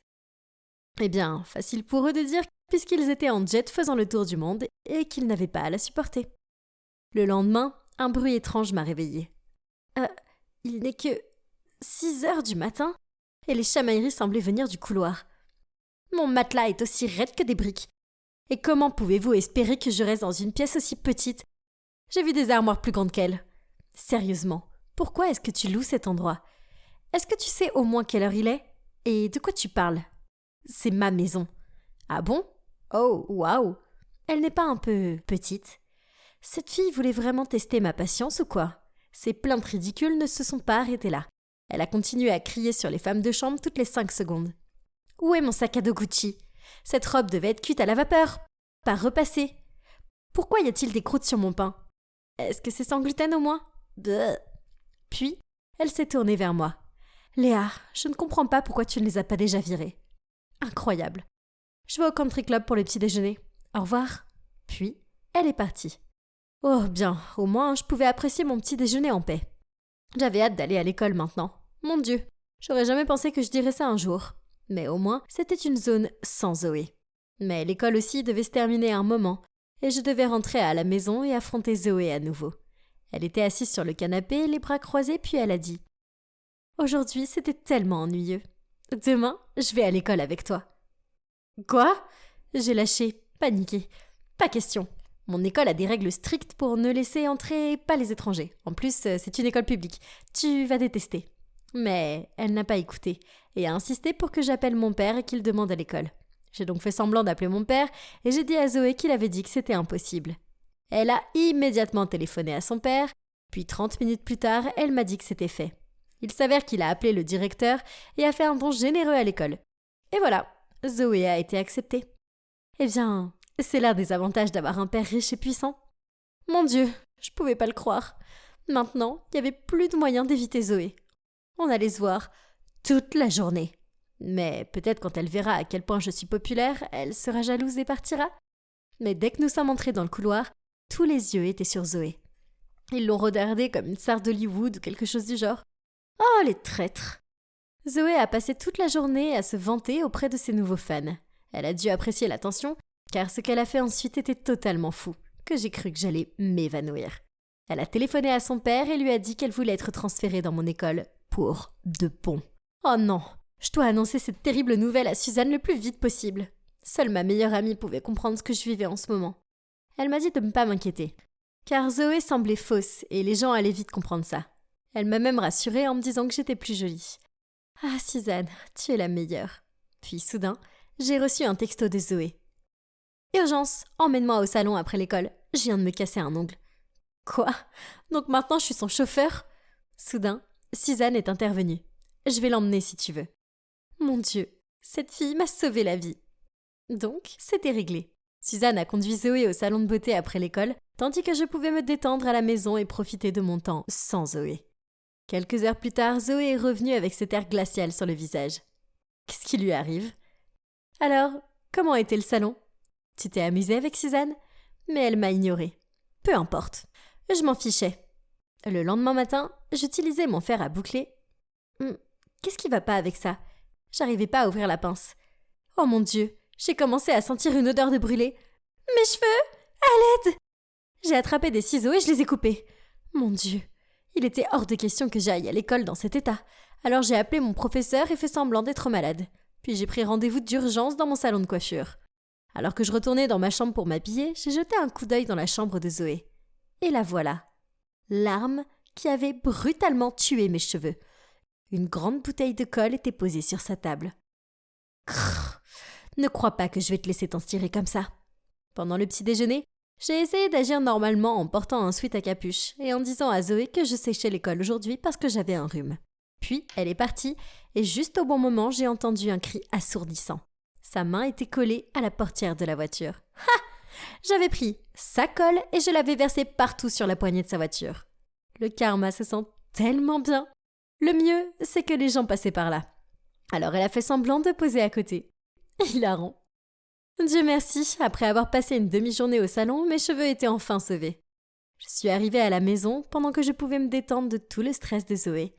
Eh bien, facile pour eux de dire puisqu'ils étaient en jet faisant le tour du monde et qu'ils n'avaient pas à la supporter. Le lendemain, un bruit étrange m'a réveillée. Il n'est que 6 heures du matin et les chamailleries semblaient venir du couloir. Mon matelas est aussi raide que des briques. Et comment pouvez-vous espérer que je reste dans une pièce aussi petite? J'ai vu des armoires plus grandes qu'elle. Sérieusement, pourquoi est-ce que tu loues cet endroit? Est-ce que tu sais au moins quelle heure il est? Et de quoi tu parles? C'est ma maison. Ah bon? Oh, waouh! Elle n'est pas un peu petite? Cette fille voulait vraiment tester ma patience ou quoi? Ces plaintes ridicules ne se sont pas arrêtées là. Elle a continué à crier sur les femmes de chambre toutes les 5 secondes. Où est mon sac à dos Gucci? Cette robe devait être cuite à la vapeur, pas repassée. Pourquoi y a-t-il des croûtes sur mon pain? Est-ce que c'est sans gluten au moins? Bleh. Puis, elle s'est tournée vers moi. Léa, je ne comprends pas pourquoi tu ne les as pas déjà virés. Incroyable. Je vais au country club pour le petit déjeuner. Au revoir. Puis, elle est partie. Oh bien, au moins je pouvais apprécier mon petit déjeuner en paix. J'avais hâte d'aller à l'école maintenant. Mon Dieu, j'aurais jamais pensé que je dirais ça un jour. Mais au moins, c'était une zone sans Zoé. Mais l'école aussi devait se terminer à un moment, et je devais rentrer à la maison et affronter Zoé à nouveau. Elle était assise sur le canapé, les bras croisés, puis elle a dit « Aujourd'hui, c'était tellement ennuyeux. Demain, je vais à l'école avec toi. » Quoi? J'ai lâché, paniqué. Pas question. Mon école a des règles strictes pour ne laisser entrer pas les étrangers. En plus, c'est une école publique. Tu vas détester. Mais elle n'a pas écouté et a insisté pour que j'appelle mon père et qu'il demande à l'école. J'ai donc fait semblant d'appeler mon père et j'ai dit à Zoé qu'il avait dit que c'était impossible. Elle a immédiatement téléphoné à son père, puis 30 minutes plus tard, elle m'a dit que c'était fait. Il s'avère qu'il a appelé le directeur et a fait un don généreux à l'école. Et voilà, Zoé a été acceptée. Eh bien, c'est l'un des avantages d'avoir un père riche et puissant. Mon Dieu, je pouvais pas le croire. Maintenant, il n'y avait plus de moyen d'éviter Zoé. On allait se voir toute la journée. Mais peut-être quand elle verra à quel point je suis populaire, elle sera jalouse et partira. Mais dès que nous sommes entrés dans le couloir, tous les yeux étaient sur Zoé. Ils l'ont regardée comme une star d'Hollywood ou quelque chose du genre. Oh, les traîtres! Zoé a passé toute la journée à se vanter auprès de ses nouveaux fans. Elle a dû apprécier l'attention, car ce qu'elle a fait ensuite était totalement fou, que j'ai cru que j'allais m'évanouir. Elle a téléphoné à son père et lui a dit qu'elle voulait être transférée dans mon école pour de bon. Oh non, je dois annoncer cette terrible nouvelle à Suzanne le plus vite possible. Seule ma meilleure amie pouvait comprendre ce que je vivais en ce moment. Elle m'a dit de ne pas m'inquiéter, car Zoé semblait fausse et les gens allaient vite comprendre ça. Elle m'a même rassurée en me disant que j'étais plus jolie. Ah Suzanne, tu es la meilleure. Puis soudain, j'ai reçu un texto de Zoé. Urgence, emmène-moi au salon après l'école, je viens de me casser un ongle. Quoi? Donc maintenant je suis son chauffeur? Soudain, Suzanne est intervenue. Je vais l'emmener si tu veux. Mon Dieu, cette fille m'a sauvé la vie. Donc, c'était réglé. Suzanne a conduit Zoé au salon de beauté après l'école, tandis que je pouvais me détendre à la maison et profiter de mon temps sans Zoé. Quelques heures plus tard, Zoé est revenue avec cet air glacial sur le visage. Qu'est-ce qui lui arrive? Alors, comment était le salon? Tu t'es amusée avec Suzanne? Mais elle m'a ignorée. Peu importe, je m'en fichais. Le lendemain matin, j'utilisais mon fer à boucler. Qu'est-ce qui va pas avec ça? J'arrivais pas à ouvrir la pince. Oh mon Dieu, j'ai commencé à sentir une odeur de brûlé. Mes cheveux! À l'aide! J'ai attrapé des ciseaux et je les ai coupés. Mon Dieu, il était hors de question que j'aille à l'école dans cet état. Alors j'ai appelé mon professeur et fait semblant d'être malade. Puis j'ai pris rendez-vous d'urgence dans mon salon de coiffure. Alors que je retournais dans ma chambre pour m'habiller, j'ai jeté un coup d'œil dans la chambre de Zoé. Et la voilà. L'arme qui avait brutalement tué mes cheveux. Une grande bouteille de colle était posée sur sa table. Crrr, ne crois pas que je vais te laisser t'en tirer comme ça. Pendant le petit déjeuner, j'ai essayé d'agir normalement en portant un sweat à capuche et en disant à Zoé que je séchais l'école aujourd'hui parce que j'avais un rhume. Puis, elle est partie et juste au bon moment, j'ai entendu un cri assourdissant. Sa main était collée à la portière de la voiture. « Ha! J'avais pris sa colle et je l'avais versée partout sur la poignée de sa voiture. Le karma se sent tellement bien. Le mieux, c'est que les gens passaient par là. Alors elle a fait semblant de poser à côté. Hilarant. Dieu merci, après avoir passé une demi-journée au salon, mes cheveux étaient enfin sauvés. Je suis arrivée à la maison pendant que je pouvais me détendre de tout le stress de Zoé.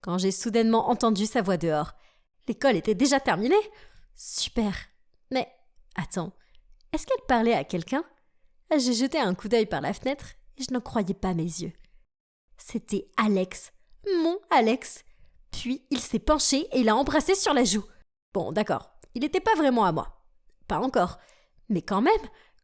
Quand j'ai soudainement entendu sa voix dehors. L'école était déjà terminée? Super. Mais, attends, est-ce qu'elle parlait à quelqu'un? J'ai jeté un coup d'œil par la fenêtre et je n'en croyais pas mes yeux. C'était Alex. Mon Alex. Puis il s'est penché et il a embrassé sur la joue. Bon, d'accord, il n'était pas vraiment à moi. Pas encore. Mais quand même,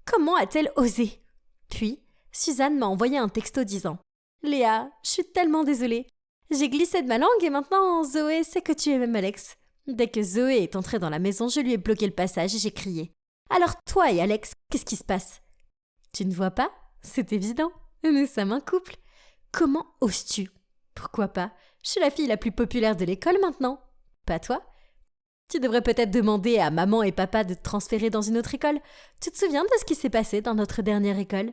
comment a-t-elle osé? Puis, Suzanne m'a envoyé un texto disant « Léa, je suis tellement désolée. J'ai glissé de ma langue et maintenant Zoé sait que tu aimes Alex. » Dès que Zoé est entrée dans la maison, je lui ai bloqué le passage et j'ai crié « Alors toi et Alex, qu'est-ce qui se passe ?» Tu ne vois pas? C'est évident. Nous sommes un couple. Comment oses-tu? Pourquoi pas? Je suis la fille la plus populaire de l'école maintenant. Pas toi? Tu devrais peut-être demander à maman et papa de te transférer dans une autre école. Tu te souviens de ce qui s'est passé dans notre dernière école?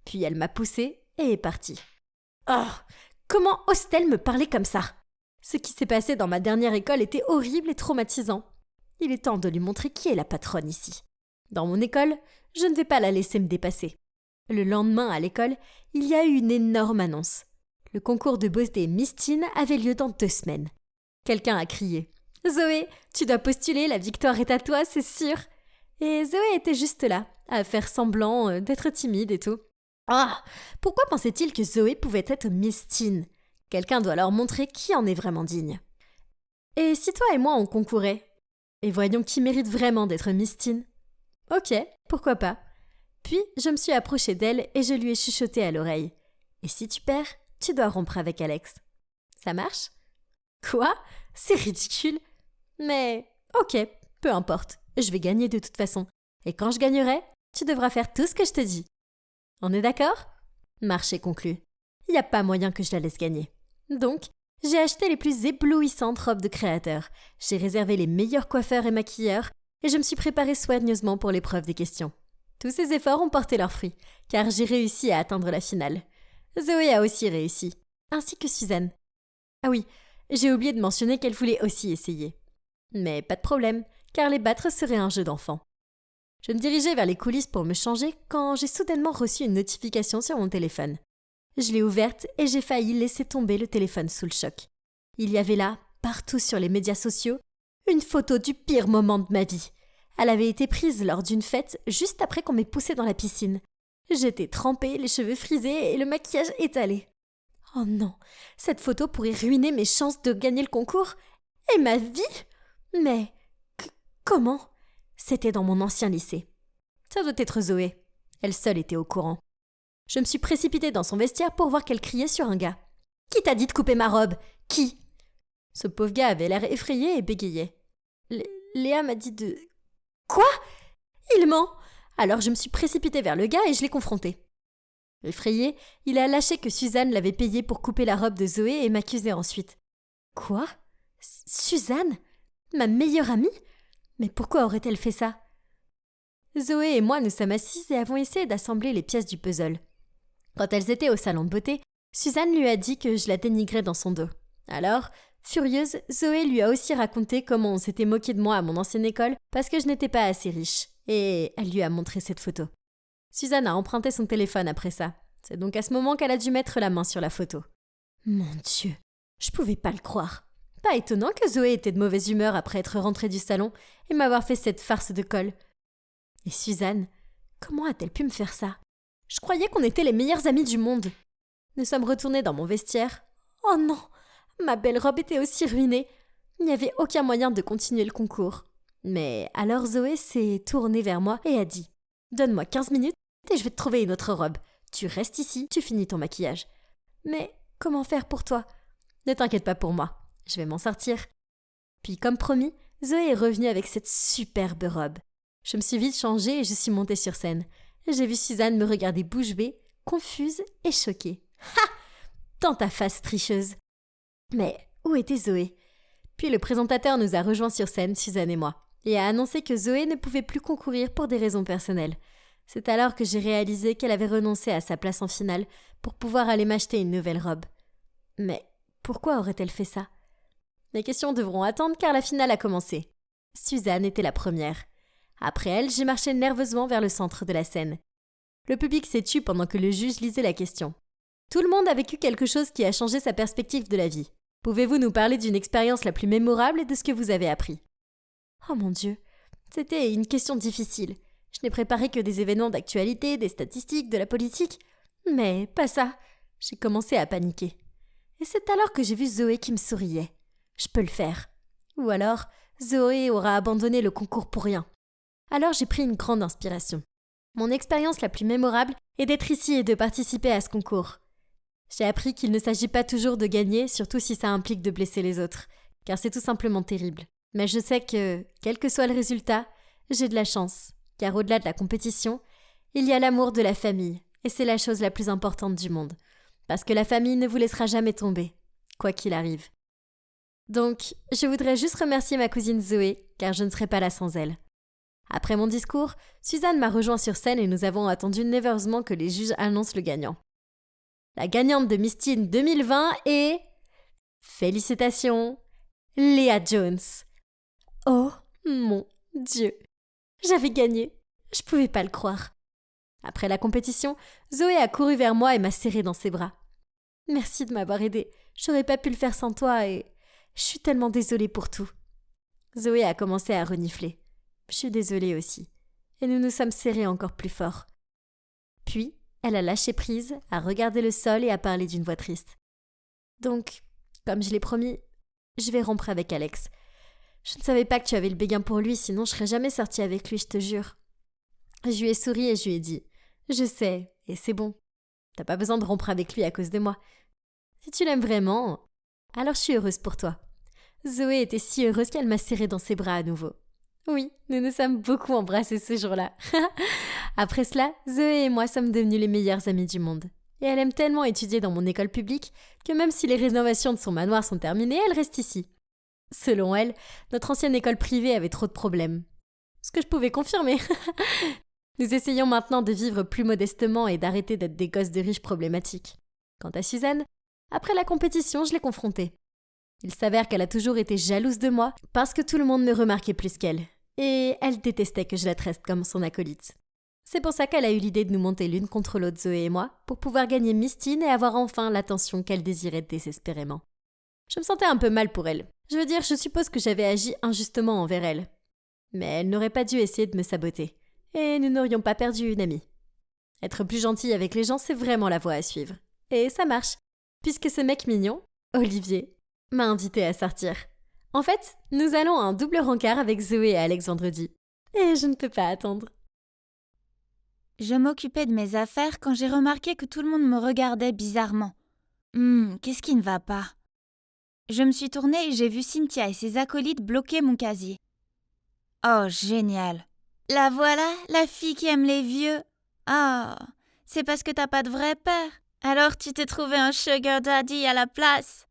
Puis elle m'a poussée et est partie. Oh, comment ose-t-elle me parler comme ça? Ce qui s'est passé dans ma dernière école était horrible et traumatisant. Il est temps de lui montrer qui est la patronne ici. Dans mon école, je ne vais pas la laisser me dépasser. Le lendemain, à l'école, il y a eu une énorme annonce. Le concours de beauté Miss Teen avait lieu dans 2 semaines. Quelqu'un a crié « Zoé, tu dois postuler, la victoire est à toi, c'est sûr !» Et Zoé était juste là, à faire semblant d'être timide et tout. Ah, pourquoi pensait-il que Zoé pouvait être Miss Teen? Quelqu'un doit leur montrer qui en est vraiment digne. Et si toi et moi on concourait? Et voyons qui mérite vraiment d'être Miss Teen. Ok, pourquoi pas. Puis je me suis approchée d'elle et je lui ai chuchoté à l'oreille. Et si tu perds, tu dois rompre avec Alex. Ça marche? Quoi? C'est ridicule. Mais ok, peu importe, je vais gagner de toute façon. Et quand je gagnerai, tu devras faire tout ce que je te dis. On est d'accord? Marché conclu. Il n'y a pas moyen que je la laisse gagner. Donc, j'ai acheté les plus éblouissantes robes de créateurs, j'ai réservé les meilleurs coiffeurs et maquilleurs, et je me suis préparée soigneusement pour l'épreuve des questions. Tous ces efforts ont porté leurs fruits, car j'ai réussi à atteindre la finale. Zoé a aussi réussi, ainsi que Suzanne. Ah oui, j'ai oublié de mentionner qu'elle voulait aussi essayer. Mais pas de problème, car les battre serait un jeu d'enfant. Je me dirigeais vers les coulisses pour me changer quand j'ai soudainement reçu une notification sur mon téléphone. Je l'ai ouverte et j'ai failli laisser tomber le téléphone sous le choc. Il y avait là, partout sur les médias sociaux, une photo du pire moment de ma vie. Elle avait été prise lors d'une fête juste après qu'on m'ait poussée dans la piscine. J'étais trempée, les cheveux frisés et le maquillage étalé. Oh non, cette photo pourrait ruiner mes chances de gagner le concours et ma vie. Mais comment? C'était dans mon ancien lycée. Ça doit être Zoé. Elle seule était au courant. Je me suis précipitée dans son vestiaire pour voir qu'elle criait sur un gars. « Qui t'a dit de couper ma robe? Qui ?» Ce pauvre gars avait l'air effrayé et bégayait. Léa m'a dit de... Quoi? Il ment! Alors je me suis précipitée vers le gars et je l'ai confronté. Effrayé, il a lâché que Suzanne l'avait payé pour couper la robe de Zoé et m'accusait ensuite. Quoi? Suzanne? Ma meilleure amie? Mais pourquoi aurait-elle fait ça? Zoé et moi nous sommes assises et avons essayé d'assembler les pièces du puzzle. Quand elles étaient au salon de beauté, Suzanne lui a dit que je la dénigrais dans son dos. Alors, furieuse, Zoé lui a aussi raconté comment on s'était moqué de moi à mon ancienne école parce que je n'étais pas assez riche. Et elle lui a montré cette photo. Suzanne a emprunté son téléphone après ça. C'est donc à ce moment qu'elle a dû mettre la main sur la photo. Mon Dieu, je pouvais pas le croire. Pas étonnant que Zoé était de mauvaise humeur après être rentrée du salon et m'avoir fait cette farce de colle. Et Suzanne, comment a-t-elle pu me faire ça? Je croyais qu'on était les meilleures amies du monde. Nous sommes retournés dans mon vestiaire. Oh non, ma belle robe était aussi ruinée. Il n'y avait aucun moyen de continuer le concours. Mais alors Zoé s'est tournée vers moi et a dit « Donne-moi 15 minutes et je vais te trouver une autre robe. Tu restes ici, tu finis ton maquillage. » Mais comment faire pour toi? Ne t'inquiète pas pour moi, je vais m'en sortir. Puis comme promis, Zoé est revenue avec cette superbe robe. Je me suis vite changée et je suis montée sur scène. J'ai vu Suzanne me regarder bouche bée, confuse et choquée. Ha! Dans ta face tricheuse. Mais où était Zoé? Puis le présentateur nous a rejoints sur scène, Suzanne et moi, et a annoncé que Zoé ne pouvait plus concourir pour des raisons personnelles. C'est alors que j'ai réalisé qu'elle avait renoncé à sa place en finale pour pouvoir aller m'acheter une nouvelle robe. Mais pourquoi aurait-elle fait ça? Les questions devront attendre car la finale a commencé. Suzanne était la première. Après elle, j'ai marché nerveusement vers le centre de la scène. Le public s'est tu pendant que le juge lisait la question. Tout le monde a vécu quelque chose qui a changé sa perspective de la vie. Pouvez-vous nous parler d'une expérience la plus mémorable et de ce que vous avez appris? Oh mon Dieu, c'était une question difficile. Je n'ai préparé que des événements d'actualité, des statistiques, de la politique. Mais pas ça. J'ai commencé à paniquer. Et c'est alors que j'ai vu Zoé qui me souriait. Je peux le faire. Ou alors, Zoé aura abandonné le concours pour rien. Alors j'ai pris une grande inspiration. Mon expérience la plus mémorable est d'être ici et de participer à ce concours. J'ai appris qu'il ne s'agit pas toujours de gagner, surtout si ça implique de blesser les autres, car c'est tout simplement terrible. Mais je sais que, quel que soit le résultat, j'ai de la chance, car au-delà de la compétition, il y a l'amour de la famille, et c'est la chose la plus importante du monde, parce que la famille ne vous laissera jamais tomber, quoi qu'il arrive. Donc, je voudrais juste remercier ma cousine Zoé, car je ne serais pas là sans elle. Après mon discours, Suzanne m'a rejoint sur scène et nous avons attendu nerveusement que les juges annoncent le gagnant. La gagnante de Miss Teen 2020 est... Félicitations, Léa Jones. Oh mon Dieu, j'avais gagné, je pouvais pas le croire. Après la compétition, Zoé a couru vers moi et m'a serré dans ses bras. Merci de m'avoir aidée, j'aurais pas pu le faire sans toi et... Je suis tellement désolée pour tout. Zoé a commencé à renifler. Je suis désolée aussi. Et nous nous sommes serrés encore plus fort. Puis, elle a lâché prise, a regardé le sol et a parlé d'une voix triste. Donc, comme je l'ai promis, je vais rompre avec Alex. Je ne savais pas que tu avais le béguin pour lui, sinon je serais jamais sortie avec lui, je te jure. Je lui ai souri et je lui ai dit « Je sais, et c'est bon. T'as pas besoin de rompre avec lui à cause de moi. Si tu l'aimes vraiment, alors je suis heureuse pour toi. » Zoé était si heureuse qu'elle m'a serrée dans ses bras à nouveau. Oui, nous nous sommes beaucoup embrassés ce jour-là. Après cela, Zoé et moi sommes devenus les meilleurs amis du monde. Et elle aime tellement étudier dans mon école publique que même si les rénovations de son manoir sont terminées, elle reste ici. Selon elle, notre ancienne école privée avait trop de problèmes. Ce que je pouvais confirmer. Nous essayons maintenant de vivre plus modestement et d'arrêter d'être des gosses de riches problématiques. Quant à Suzanne, après la compétition, je l'ai confrontée. Il s'avère qu'elle a toujours été jalouse de moi parce que tout le monde me remarquait plus qu'elle. Et elle détestait que je la traite comme son acolyte. C'est pour ça qu'elle a eu l'idée de nous monter l'une contre l'autre, Zoé et moi, pour pouvoir gagner Miss Teen et avoir enfin l'attention qu'elle désirait désespérément. Je me sentais un peu mal pour elle. Je veux dire, je suppose que j'avais agi injustement envers elle. Mais elle n'aurait pas dû essayer de me saboter. Et nous n'aurions pas perdu une amie. Être plus gentille avec les gens, c'est vraiment la voie à suivre. Et ça marche, puisque ce mec mignon, Olivier, m'a invité à sortir. En fait, nous allons à un double rencard avec Zoé et Alex vendredi. Et je ne peux pas attendre. Je m'occupais de mes affaires quand j'ai remarqué que tout le monde me regardait bizarrement. Qu'est-ce qui ne va pas? Je me suis tournée et j'ai vu Cynthia et ses acolytes bloquer mon casier. Oh, génial! La voilà, la fille qui aime les vieux. Ah, c'est parce que t'as pas de vrai père. Alors tu t'es trouvé un sugar daddy à la place.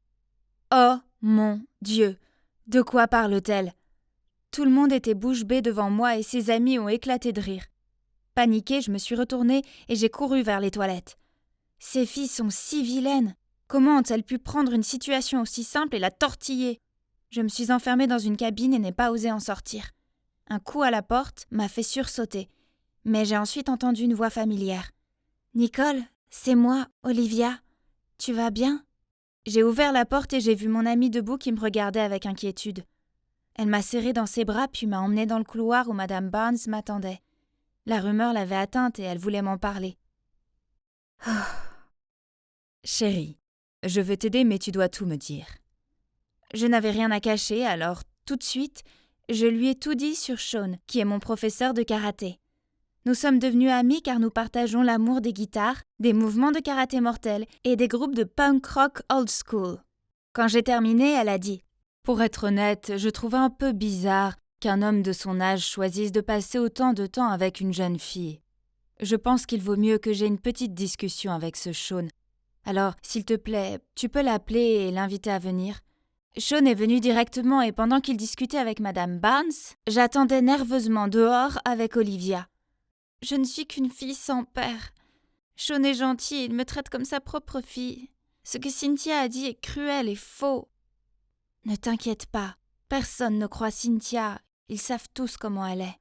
Oh mon Dieu! De quoi parle-t-elle? Tout le monde était bouche bée devant moi et ses amis ont éclaté de rire. Paniquée, je me suis retournée et j'ai couru vers les toilettes. Ces filles sont si vilaines. Comment ont-elles pu prendre une situation aussi simple et la tortiller? Je me suis enfermée dans une cabine et n'ai pas osé en sortir. Un coup à la porte m'a fait sursauter, mais j'ai ensuite entendu une voix familière. « Nicole, c'est moi, Olivia. Tu vas bien ?» J'ai ouvert la porte et j'ai vu mon amie debout qui me regardait avec inquiétude. Elle m'a serrée dans ses bras puis m'a emmenée dans le couloir où Madame Barnes m'attendait. La rumeur l'avait atteinte et elle voulait m'en parler. Chérie, je veux t'aider mais tu dois tout me dire. Je n'avais rien à cacher alors tout de suite, je lui ai tout dit sur Sean, qui est mon professeur de karaté. Nous sommes devenus amis car nous partageons l'amour des guitares, des mouvements de karaté mortels et des groupes de punk rock old school. Quand j'ai terminé, elle a dit « Pour être honnête, je trouve un peu bizarre qu'un homme de son âge choisisse de passer autant de temps avec une jeune fille. Je pense qu'il vaut mieux que j'aie une petite discussion avec ce Sean. Alors, s'il te plaît, tu peux l'appeler et l'inviter à venir. » Sean est venu directement et pendant qu'il discutait avec Madame Barnes, j'attendais nerveusement dehors avec Olivia. Je ne suis qu'une fille sans père. Sean est gentil et il me traite comme sa propre fille. Ce que Cynthia a dit est cruel et faux. Ne t'inquiète pas, personne ne croit Cynthia. Ils savent tous comment elle est.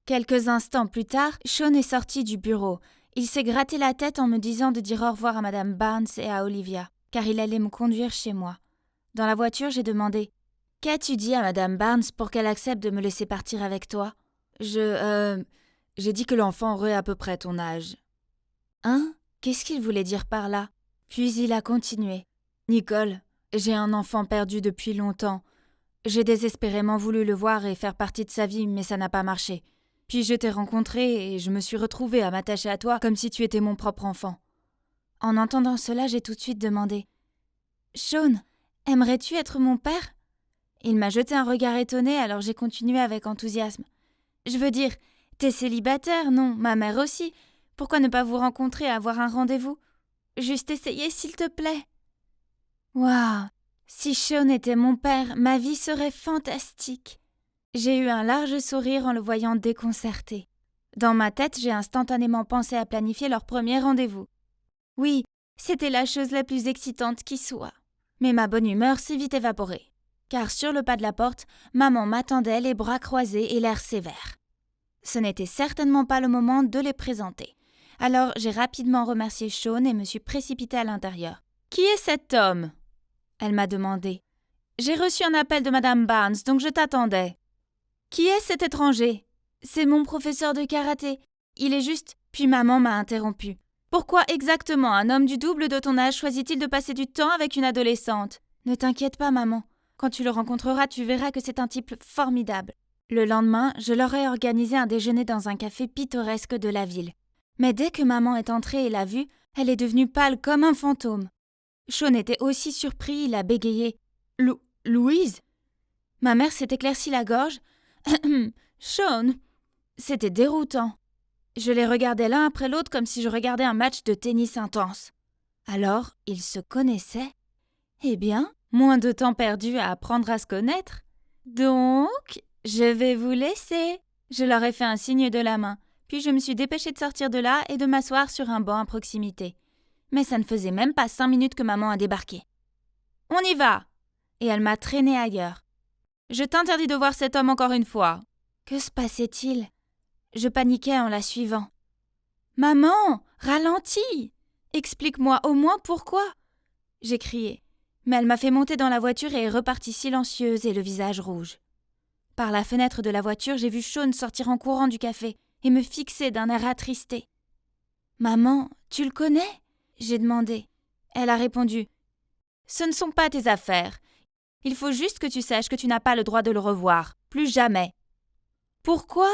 Quelques instants plus tard, Sean est sorti du bureau. Il s'est gratté la tête en me disant de dire au revoir à Madame Barnes et à Olivia, car il allait me conduire chez moi. Dans la voiture, j'ai demandé « Qu'as-tu dit à Madame Barnes pour qu'elle accepte de me laisser partir avec toi ?» J'ai dit que l'enfant aurait à peu près ton âge. Hein? Qu'est-ce qu'il voulait dire par là? Puis il a continué. Nicole, j'ai un enfant perdu depuis longtemps. J'ai désespérément voulu le voir et faire partie de sa vie, mais ça n'a pas marché. Puis je t'ai rencontré et je me suis retrouvée à m'attacher à toi comme si tu étais mon propre enfant. En entendant cela, j'ai tout de suite demandé « Sean, aimerais-tu être mon père ?» Il m'a jeté un regard étonné, alors j'ai continué avec enthousiasme. « Je veux dire, t'es célibataire, non? Ma mère aussi. Pourquoi ne pas vous rencontrer et avoir un rendez-vous? Juste essayer, s'il te plaît. » Waouh! Si Sean était mon père, ma vie serait fantastique. J'ai eu un large sourire en le voyant déconcerté. Dans ma tête, j'ai instantanément pensé à planifier leur premier rendez-vous. Oui, c'était la chose la plus excitante qui soit. Mais ma bonne humeur s'est vite évaporée. Car sur le pas de la porte, maman m'attendait les bras croisés et l'air sévère. Ce n'était certainement pas le moment de les présenter. Alors j'ai rapidement remercié Sean et me suis précipitée à l'intérieur. « Qui est cet homme ?» Elle m'a demandé. « J'ai reçu un appel de Madame Barnes, donc je t'attendais. »« Qui est cet étranger ?»« C'est mon professeur de karaté. Il est juste... » Puis maman m'a interrompue. « Pourquoi exactement un homme du double de ton âge choisit-il de passer du temps avec une adolescente ? » « Ne t'inquiète pas, maman. Quand tu le rencontreras, tu verras que c'est un type formidable. » Le lendemain, je leur ai organisé un déjeuner dans un café pittoresque de la ville. Mais dès que maman est entrée et l'a vue, elle est devenue pâle comme un fantôme. Sean était aussi surpris, il a bégayé. « Louise ?» Ma mère s'est éclaircie la gorge. « Sean ?» C'était déroutant. Je les regardais l'un après l'autre comme si je regardais un match de tennis intense. Alors, ils se connaissaient? Eh bien, moins de temps perdu à apprendre à se connaître. Donc, je vais vous laisser. Je leur ai fait un signe de la main, puis je me suis dépêchée de sortir de là et de m'asseoir sur un banc à proximité. Mais ça ne faisait même pas 5 minutes que maman a débarqué. « On y va !» Et elle m'a traînée ailleurs. « Je t'interdis de voir cet homme encore une fois. » Que se passait-il? Je paniquais en la suivant. « Maman, ralentis! Explique-moi au moins pourquoi !» J'ai crié. Mais elle m'a fait monter dans la voiture et est repartie silencieuse et le visage rouge. Par la fenêtre de la voiture, j'ai vu Sean sortir en courant du café et me fixer d'un air attristé. « Maman, tu le connais ?» j'ai demandé. Elle a répondu « Ce ne sont pas tes affaires. Il faut juste que tu saches que tu n'as pas le droit de le revoir. Plus jamais. »« Pourquoi ?»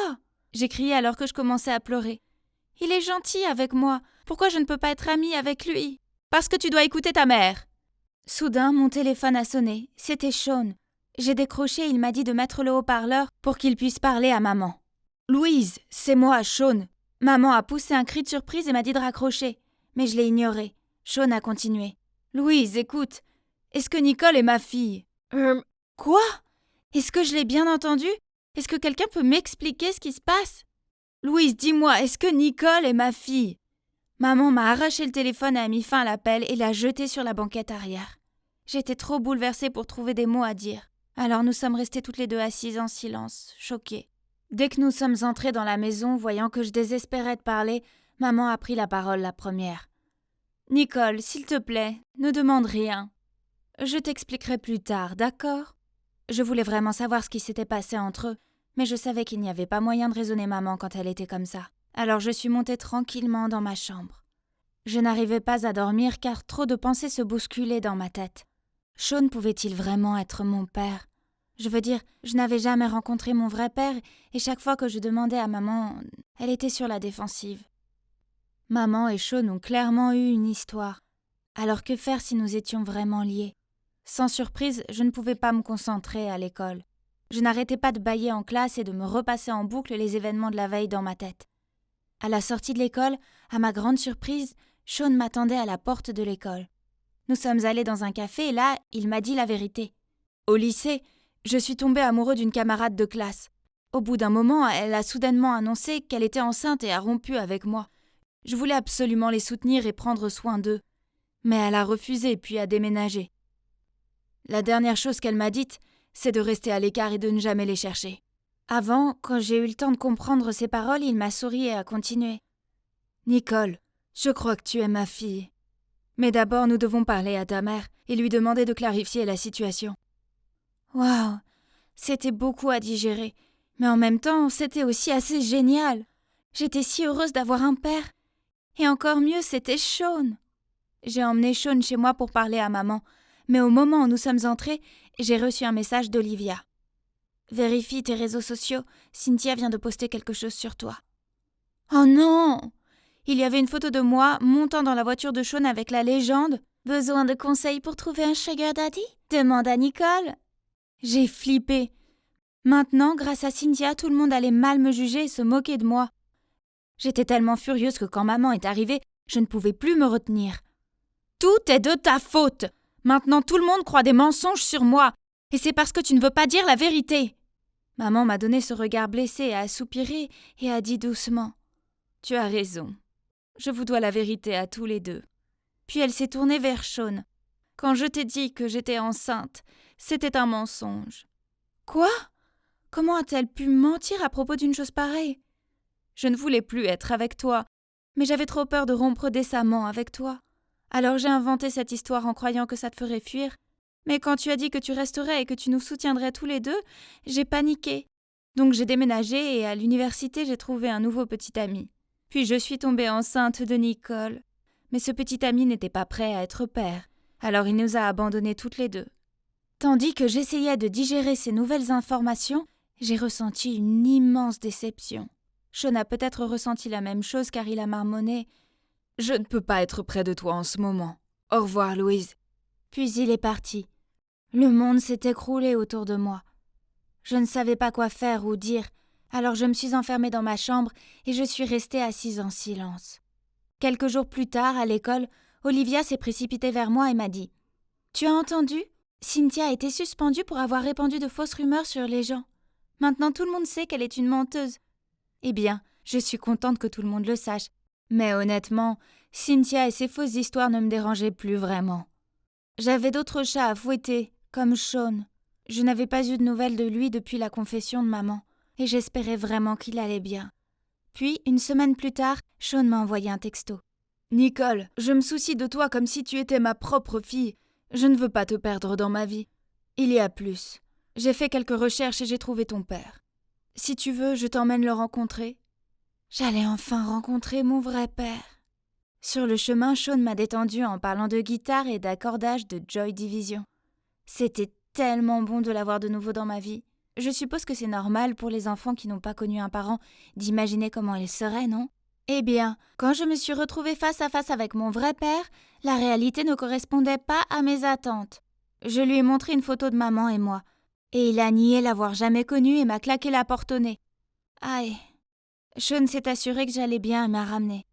j'ai crié alors que je commençais à pleurer. « Il est gentil avec moi. Pourquoi je ne peux pas être amie avec lui ?»« Parce que tu dois écouter ta mère. » Soudain, mon téléphone a sonné. C'était Sean. J'ai décroché et il m'a dit de mettre le haut-parleur pour qu'il puisse parler à maman. « Louise, c'est moi, Sean. » Maman a poussé un cri de surprise et m'a dit de raccrocher. Mais je l'ai ignoré. Sean a continué. « Louise, écoute. Est-ce que Nicole est ma fille ?»« Quoi? Est-ce que je l'ai bien entendu? Est-ce que quelqu'un peut m'expliquer ce qui se passe? Louise, dis-moi, est-ce que Nicole est ma fille ?» Maman m'a arraché le téléphone et a mis fin à l'appel et l'a jeté sur la banquette arrière. J'étais trop bouleversée pour trouver des mots à dire. Alors nous sommes restés toutes les deux assises en silence, choquées. Dès que nous sommes entrés dans la maison, voyant que je désespérais de parler, maman a pris la parole la première. « Nicole, s'il te plaît, ne demande rien. Je t'expliquerai plus tard, d'accord ?» Je voulais vraiment savoir ce qui s'était passé entre eux, mais je savais qu'il n'y avait pas moyen de raisonner maman quand elle était comme ça. Alors je suis montée tranquillement dans ma chambre. Je n'arrivais pas à dormir car trop de pensées se bousculaient dans ma tête. Sean pouvait-il vraiment être mon père? Je veux dire, je n'avais jamais rencontré mon vrai père et chaque fois que je demandais à maman, elle était sur la défensive. Maman et Sean ont clairement eu une histoire. Alors que faire si nous étions vraiment liés? Sans surprise, je ne pouvais pas me concentrer à l'école. Je n'arrêtais pas de bâiller en classe et de me repasser en boucle les événements de la veille dans ma tête. À la sortie de l'école, à ma grande surprise, Sean m'attendait à la porte de l'école. Nous sommes allés dans un café et là, il m'a dit la vérité. Au lycée, je suis tombée amoureux d'une camarade de classe. Au bout d'un moment, elle a soudainement annoncé qu'elle était enceinte et a rompu avec moi. Je voulais absolument les soutenir et prendre soin d'eux. Mais elle a refusé puis a déménagé. La dernière chose qu'elle m'a dite, c'est de rester à l'écart et de ne jamais les chercher. Avant, quand j'ai eu le temps de comprendre ses paroles, il m'a souri et a continué. « Nicole, je crois que tu es ma fille. Mais d'abord, nous devons parler à ta mère et lui demander de clarifier la situation. » Waouh, c'était beaucoup à digérer, mais en même temps, c'était aussi assez génial. J'étais si heureuse d'avoir un père. Et encore mieux, c'était Sean. J'ai emmené Sean chez moi pour parler à maman, mais au moment où nous sommes entrés, j'ai reçu un message d'Olivia. « Vérifie tes réseaux sociaux, Cynthia vient de poster quelque chose sur toi. » Oh non! Il y avait une photo de moi montant dans la voiture de Sean avec la légende « Besoin de conseils pour trouver un sugar daddy? Demande à Nicole. » J'ai flippé. Maintenant, grâce à Cynthia, tout le monde allait mal me juger et se moquer de moi. J'étais tellement furieuse que quand maman est arrivée, je ne pouvais plus me retenir. « Tout est de ta faute! Maintenant tout le monde croit des mensonges sur moi, et c'est parce que tu ne veux pas dire la vérité. » Maman m'a donné ce regard blessé et a soupiré et a dit doucement « Tu as raison. Je vous dois la vérité à tous les deux. » Puis elle s'est tournée vers Sean. « Quand je t'ai dit que j'étais enceinte, c'était un mensonge. » Quoi? Comment a-t-elle pu mentir à propos d'une chose pareille? Je ne voulais plus être avec toi, mais j'avais trop peur de rompre décemment avec toi. Alors j'ai inventé cette histoire en croyant que ça te ferait fuir. Mais quand tu as dit que tu resterais et que tu nous soutiendrais tous les deux, j'ai paniqué. Donc j'ai déménagé et à l'université j'ai trouvé un nouveau petit ami. Puis je suis tombée enceinte de Nicole. Mais ce petit ami n'était pas prêt à être père, alors il nous a abandonnés toutes les deux. Tandis que j'essayais de digérer ces nouvelles informations, j'ai ressenti une immense déception. Sean a peut-être ressenti la même chose car il a marmonné « Je ne peux pas être près de toi en ce moment. Au revoir, Louise. » Puis il est parti. Le monde s'est écroulé autour de moi. Je ne savais pas quoi faire ou dire, alors je me suis enfermée dans ma chambre et je suis restée assise en silence. Quelques jours plus tard, à l'école, Olivia s'est précipitée vers moi et m'a dit « Tu as entendu? Cynthia a été suspendue pour avoir répandu de fausses rumeurs sur les gens. Maintenant tout le monde sait qu'elle est une menteuse. » Eh bien, je suis contente que tout le monde le sache. Mais honnêtement, Cynthia et ses fausses histoires ne me dérangeaient plus vraiment. J'avais d'autres chats à fouetter, comme Sean. Je n'avais pas eu de nouvelles de lui depuis la confession de maman, et j'espérais vraiment qu'il allait bien. Puis, une semaine plus tard, Sean m'a envoyé un texto. « Nicole, je me soucie de toi comme si tu étais ma propre fille. Je ne veux pas te perdre dans ma vie. Il y a plus. J'ai fait quelques recherches et j'ai trouvé ton père. Si tu veux, je t'emmène le rencontrer. » J'allais enfin rencontrer mon vrai père. Sur le chemin, Sean m'a détendue en parlant de guitare et d'accordage de Joy Division. C'était tellement bon de l'avoir de nouveau dans ma vie. Je suppose que c'est normal pour les enfants qui n'ont pas connu un parent d'imaginer comment il serait, non? Eh bien, quand je me suis retrouvée face à face avec mon vrai père, la réalité ne correspondait pas à mes attentes. Je lui ai montré une photo de maman et moi, et il a nié l'avoir jamais connue et m'a claqué la porte au nez. Aïe! Sean s'est assuré que j'allais bien et m'a ramenée.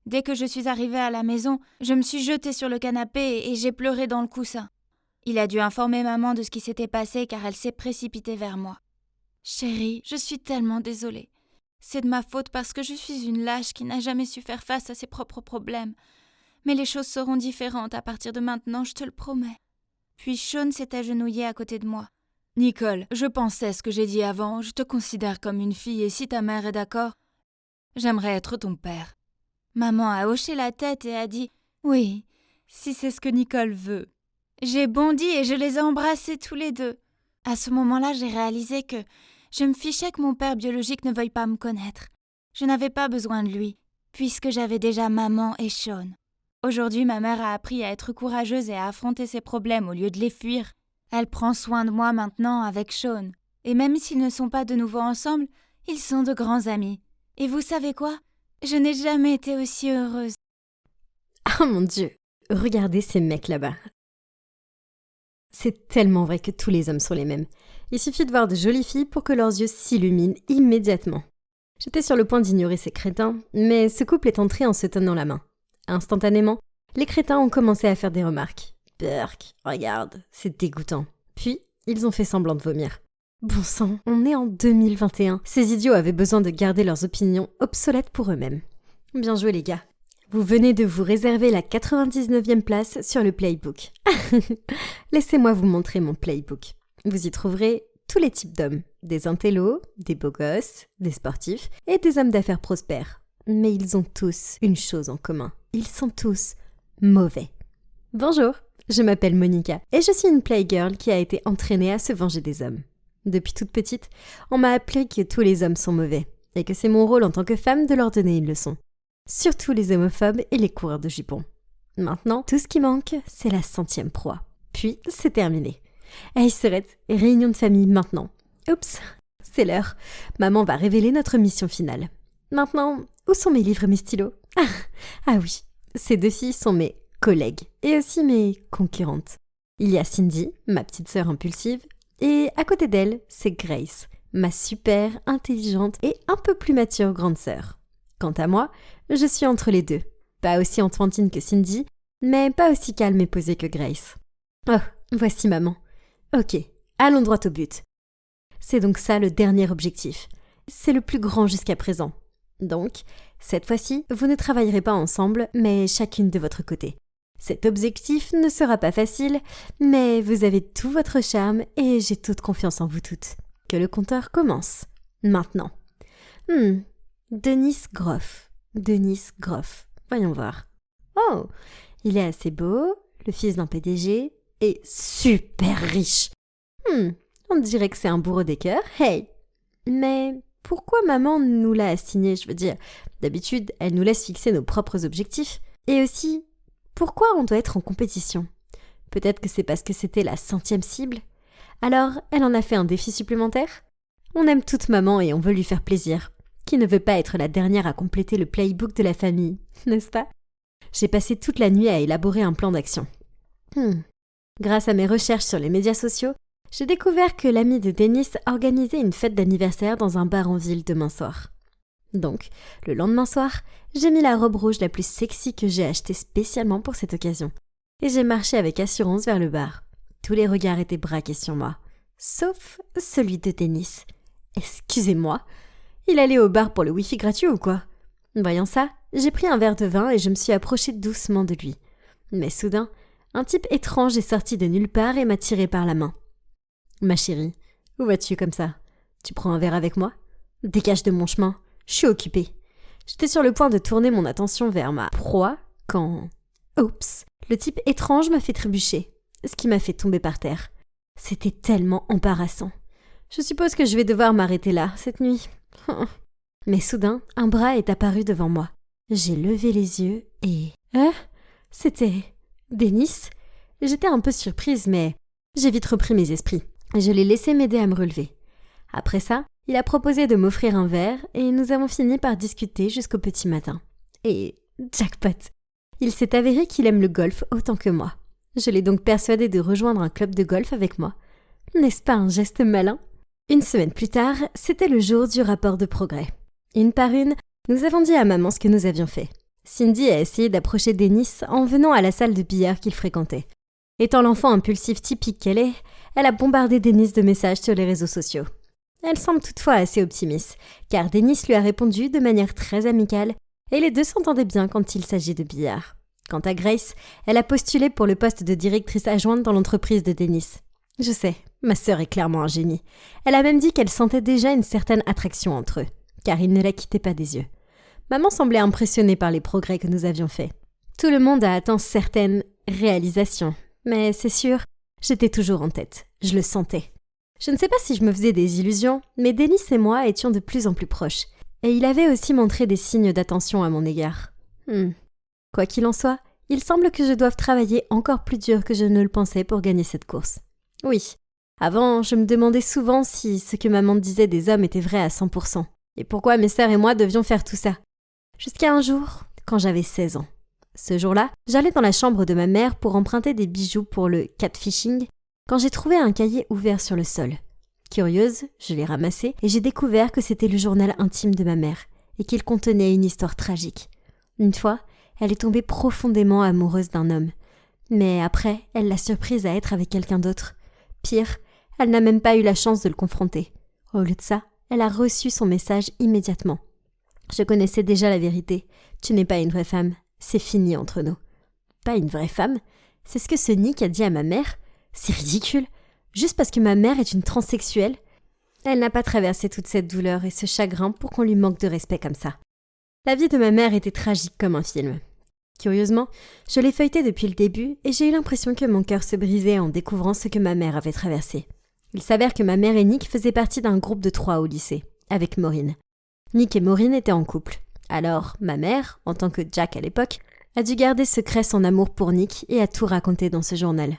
Dès que je suis arrivée à la maison, je me suis jetée sur le canapé et j'ai pleuré dans le coussin. Il a dû informer maman de ce qui s'était passé car elle s'est précipitée vers moi. « Chérie, je suis tellement désolée. C'est de ma faute parce que je suis une lâche qui n'a jamais su faire face à ses propres problèmes. Mais les choses seront différentes à partir de maintenant, je te le promets. » Puis Sean s'est agenouillé à côté de moi. « Nicole, je pensais ce que j'ai dit avant, je te considère comme une fille et si ta mère est d'accord, j'aimerais être ton père. » Maman a hoché la tête et a dit « Oui, si c'est ce que Nicole veut. » J'ai bondi et je les ai embrassés tous les deux. À ce moment-là, j'ai réalisé que je me fichais que mon père biologique ne veuille pas me connaître. Je n'avais pas besoin de lui, puisque j'avais déjà maman et Sean. Aujourd'hui, ma mère a appris à être courageuse et à affronter ses problèmes au lieu de les fuir. Elle prend soin de moi maintenant avec Sean. Et même s'ils ne sont pas de nouveau ensemble, ils sont de grands amis. Et vous savez quoi? Je n'ai jamais été aussi heureuse. Oh mon Dieu, regardez ces mecs là-bas. C'est tellement vrai que tous les hommes sont les mêmes. Il suffit de voir de jolies filles pour que leurs yeux s'illuminent immédiatement. J'étais sur le point d'ignorer ces crétins, mais ce couple est entré en se tenant la main. Instantanément, les crétins ont commencé à faire des remarques. « Burk, regarde, c'est dégoûtant. » Puis, ils ont fait semblant de vomir. Bon sang, on est en 2021. Ces idiots avaient besoin de garder leurs opinions obsolètes pour eux-mêmes. Bien joué les gars. Vous venez de vous réserver la 99e place sur le playbook. Laissez-moi vous montrer mon playbook. Vous y trouverez tous les types d'hommes. Des intellos, des beaux gosses, des sportifs et des hommes d'affaires prospères. Mais ils ont tous une chose en commun. Ils sont tous mauvais. Bonjour, je m'appelle Monica et je suis une playgirl qui a été entraînée à se venger des hommes. Depuis toute petite, on m'a appris que tous les hommes sont mauvais et que c'est mon rôle en tant que femme de leur donner une leçon. Surtout les homophobes et les coureurs de jupons. Maintenant, tout ce qui manque, c'est la 100e proie. Puis, c'est terminé. Hey Serette, réunion de famille maintenant. Oups, c'est l'heure. Maman va révéler notre mission finale. Maintenant, où sont mes livres et mes stylos ? Ah oui, ces deux filles sont mes collègues et aussi mes concurrentes. Il y a Cindy, ma petite sœur impulsive, et à côté d'elle, c'est Grace, ma super intelligente et un peu plus mature grande sœur. Quant à moi, je suis entre les deux. Pas aussi enfantine que Cindy, mais pas aussi calme et posée que Grace. Oh, voici maman. Ok, allons droit au but. C'est donc ça le dernier objectif. C'est le plus grand jusqu'à présent. Donc, cette fois-ci, vous ne travaillerez pas ensemble, mais chacune de votre côté. Cet objectif ne sera pas facile, mais vous avez tout votre charme et j'ai toute confiance en vous toutes. Que le compteur commence. Maintenant. Denis Groff. Voyons voir. Oh, il est assez beau, le fils d'un PDG, et super riche. On dirait que c'est un bourreau des cœurs, hey. Mais pourquoi maman nous l'a assigné, je veux dire, d'habitude, elle nous laisse fixer nos propres objectifs. Et aussi, pourquoi on doit être en compétition ? Peut-être que c'est parce que c'était la 100e cible. Alors, elle en a fait un défi supplémentaire ? On aime toute maman et on veut lui faire plaisir. Qui ne veut pas être la dernière à compléter le playbook de la famille, n'est-ce pas ? J'ai passé toute la nuit à élaborer un plan d'action. Grâce à mes recherches sur les médias sociaux, j'ai découvert que l'ami de Denis organisait une fête d'anniversaire dans un bar en ville demain soir. Donc, le lendemain soir, j'ai mis la robe rouge la plus sexy que j'ai achetée spécialement pour cette occasion. Et j'ai marché avec assurance vers le bar. Tous les regards étaient braqués sur moi. Sauf celui de Denis. Excusez-moi, il allait au bar pour le wifi gratuit ou quoi ? Voyant ça, j'ai pris un verre de vin et je me suis approchée doucement de lui. Mais soudain, un type étrange est sorti de nulle part et m'a tiré par la main. « Ma chérie, où vas-tu comme ça ? Tu prends un verre avec moi ? Dégage de mon chemin, je suis occupée. » J'étais sur le point de tourner mon attention vers ma proie quand... Oups, le type étrange m'a fait trébucher, ce qui m'a fait tomber par terre. C'était tellement embarrassant. Je suppose que je vais devoir m'arrêter là, cette nuit. Mais soudain, un bras est apparu devant moi. J'ai levé les yeux et... C'était... Denis ? J'étais un peu surprise, mais j'ai vite repris mes esprits. Je l'ai laissé m'aider à me relever. Après ça, il a proposé de m'offrir un verre et nous avons fini par discuter jusqu'au petit matin. Et jackpot ! Il s'est avéré qu'il aime le golf autant que moi. Je l'ai donc persuadé de rejoindre un club de golf avec moi. N'est-ce pas un geste malin ? Une semaine plus tard, c'était le jour du rapport de progrès. Une par une, nous avons dit à maman ce que nous avions fait. Cindy a essayé d'approcher Denis en venant à la salle de billard qu'il fréquentait. Étant l'enfant impulsif typique qu'elle est, elle a bombardé Denis de messages sur les réseaux sociaux. Elle semble toutefois assez optimiste, car Denis lui a répondu de manière très amicale et les deux s'entendaient bien quand il s'agit de billard. Quant à Grace, elle a postulé pour le poste de directrice adjointe dans l'entreprise de Denis. Je sais, ma sœur est clairement un génie. Elle a même dit qu'elle sentait déjà une certaine attraction entre eux, car il ne la quittait pas des yeux. Maman semblait impressionnée par les progrès que nous avions faits. Tout le monde a atteint certaines réalisations, mais c'est sûr, j'étais toujours en tête, je le sentais. Je ne sais pas si je me faisais des illusions, mais Denis et moi étions de plus en plus proches, et il avait aussi montré des signes d'attention à mon égard. Quoi qu'il en soit, il semble que je doive travailler encore plus dur que je ne le pensais pour gagner cette course. Oui, avant, je me demandais souvent si ce que maman disait des hommes était vrai à 100%, et pourquoi mes sœurs et moi devions faire tout ça. Jusqu'à un jour, quand j'avais 16 ans. Ce jour-là, j'allais dans la chambre de ma mère pour emprunter des bijoux pour le catfishing, quand j'ai trouvé un cahier ouvert sur le sol. Curieuse, je l'ai ramassé et j'ai découvert que c'était le journal intime de ma mère et qu'il contenait une histoire tragique. Une fois, elle est tombée profondément amoureuse d'un homme. Mais après, elle l'a surprise à être avec quelqu'un d'autre. Pire, Elle n'a même pas eu la chance de le confronter. Au lieu de ça, elle a reçu son message immédiatement. Je connaissais déjà la vérité. Tu n'es pas une vraie femme. C'est fini entre nous. Pas une vraie femme? C'est ce que ce Nick a dit à ma mère? C'est ridicule. Juste parce que ma mère est une transsexuelle? Elle n'a pas traversé toute cette douleur et ce chagrin pour qu'on lui manque de respect comme ça. La vie de ma mère était tragique comme un film. Curieusement, je l'ai feuilleté depuis le début et j'ai eu l'impression que mon cœur se brisait en découvrant ce que ma mère avait traversé. Il s'avère que ma mère et Nick faisaient partie d'un groupe de 3 au lycée, avec Maureen. Nick et Maureen étaient en couple. Alors, ma mère, en tant que Jack à l'époque, a dû garder secret son amour pour Nick et a tout raconté dans ce journal.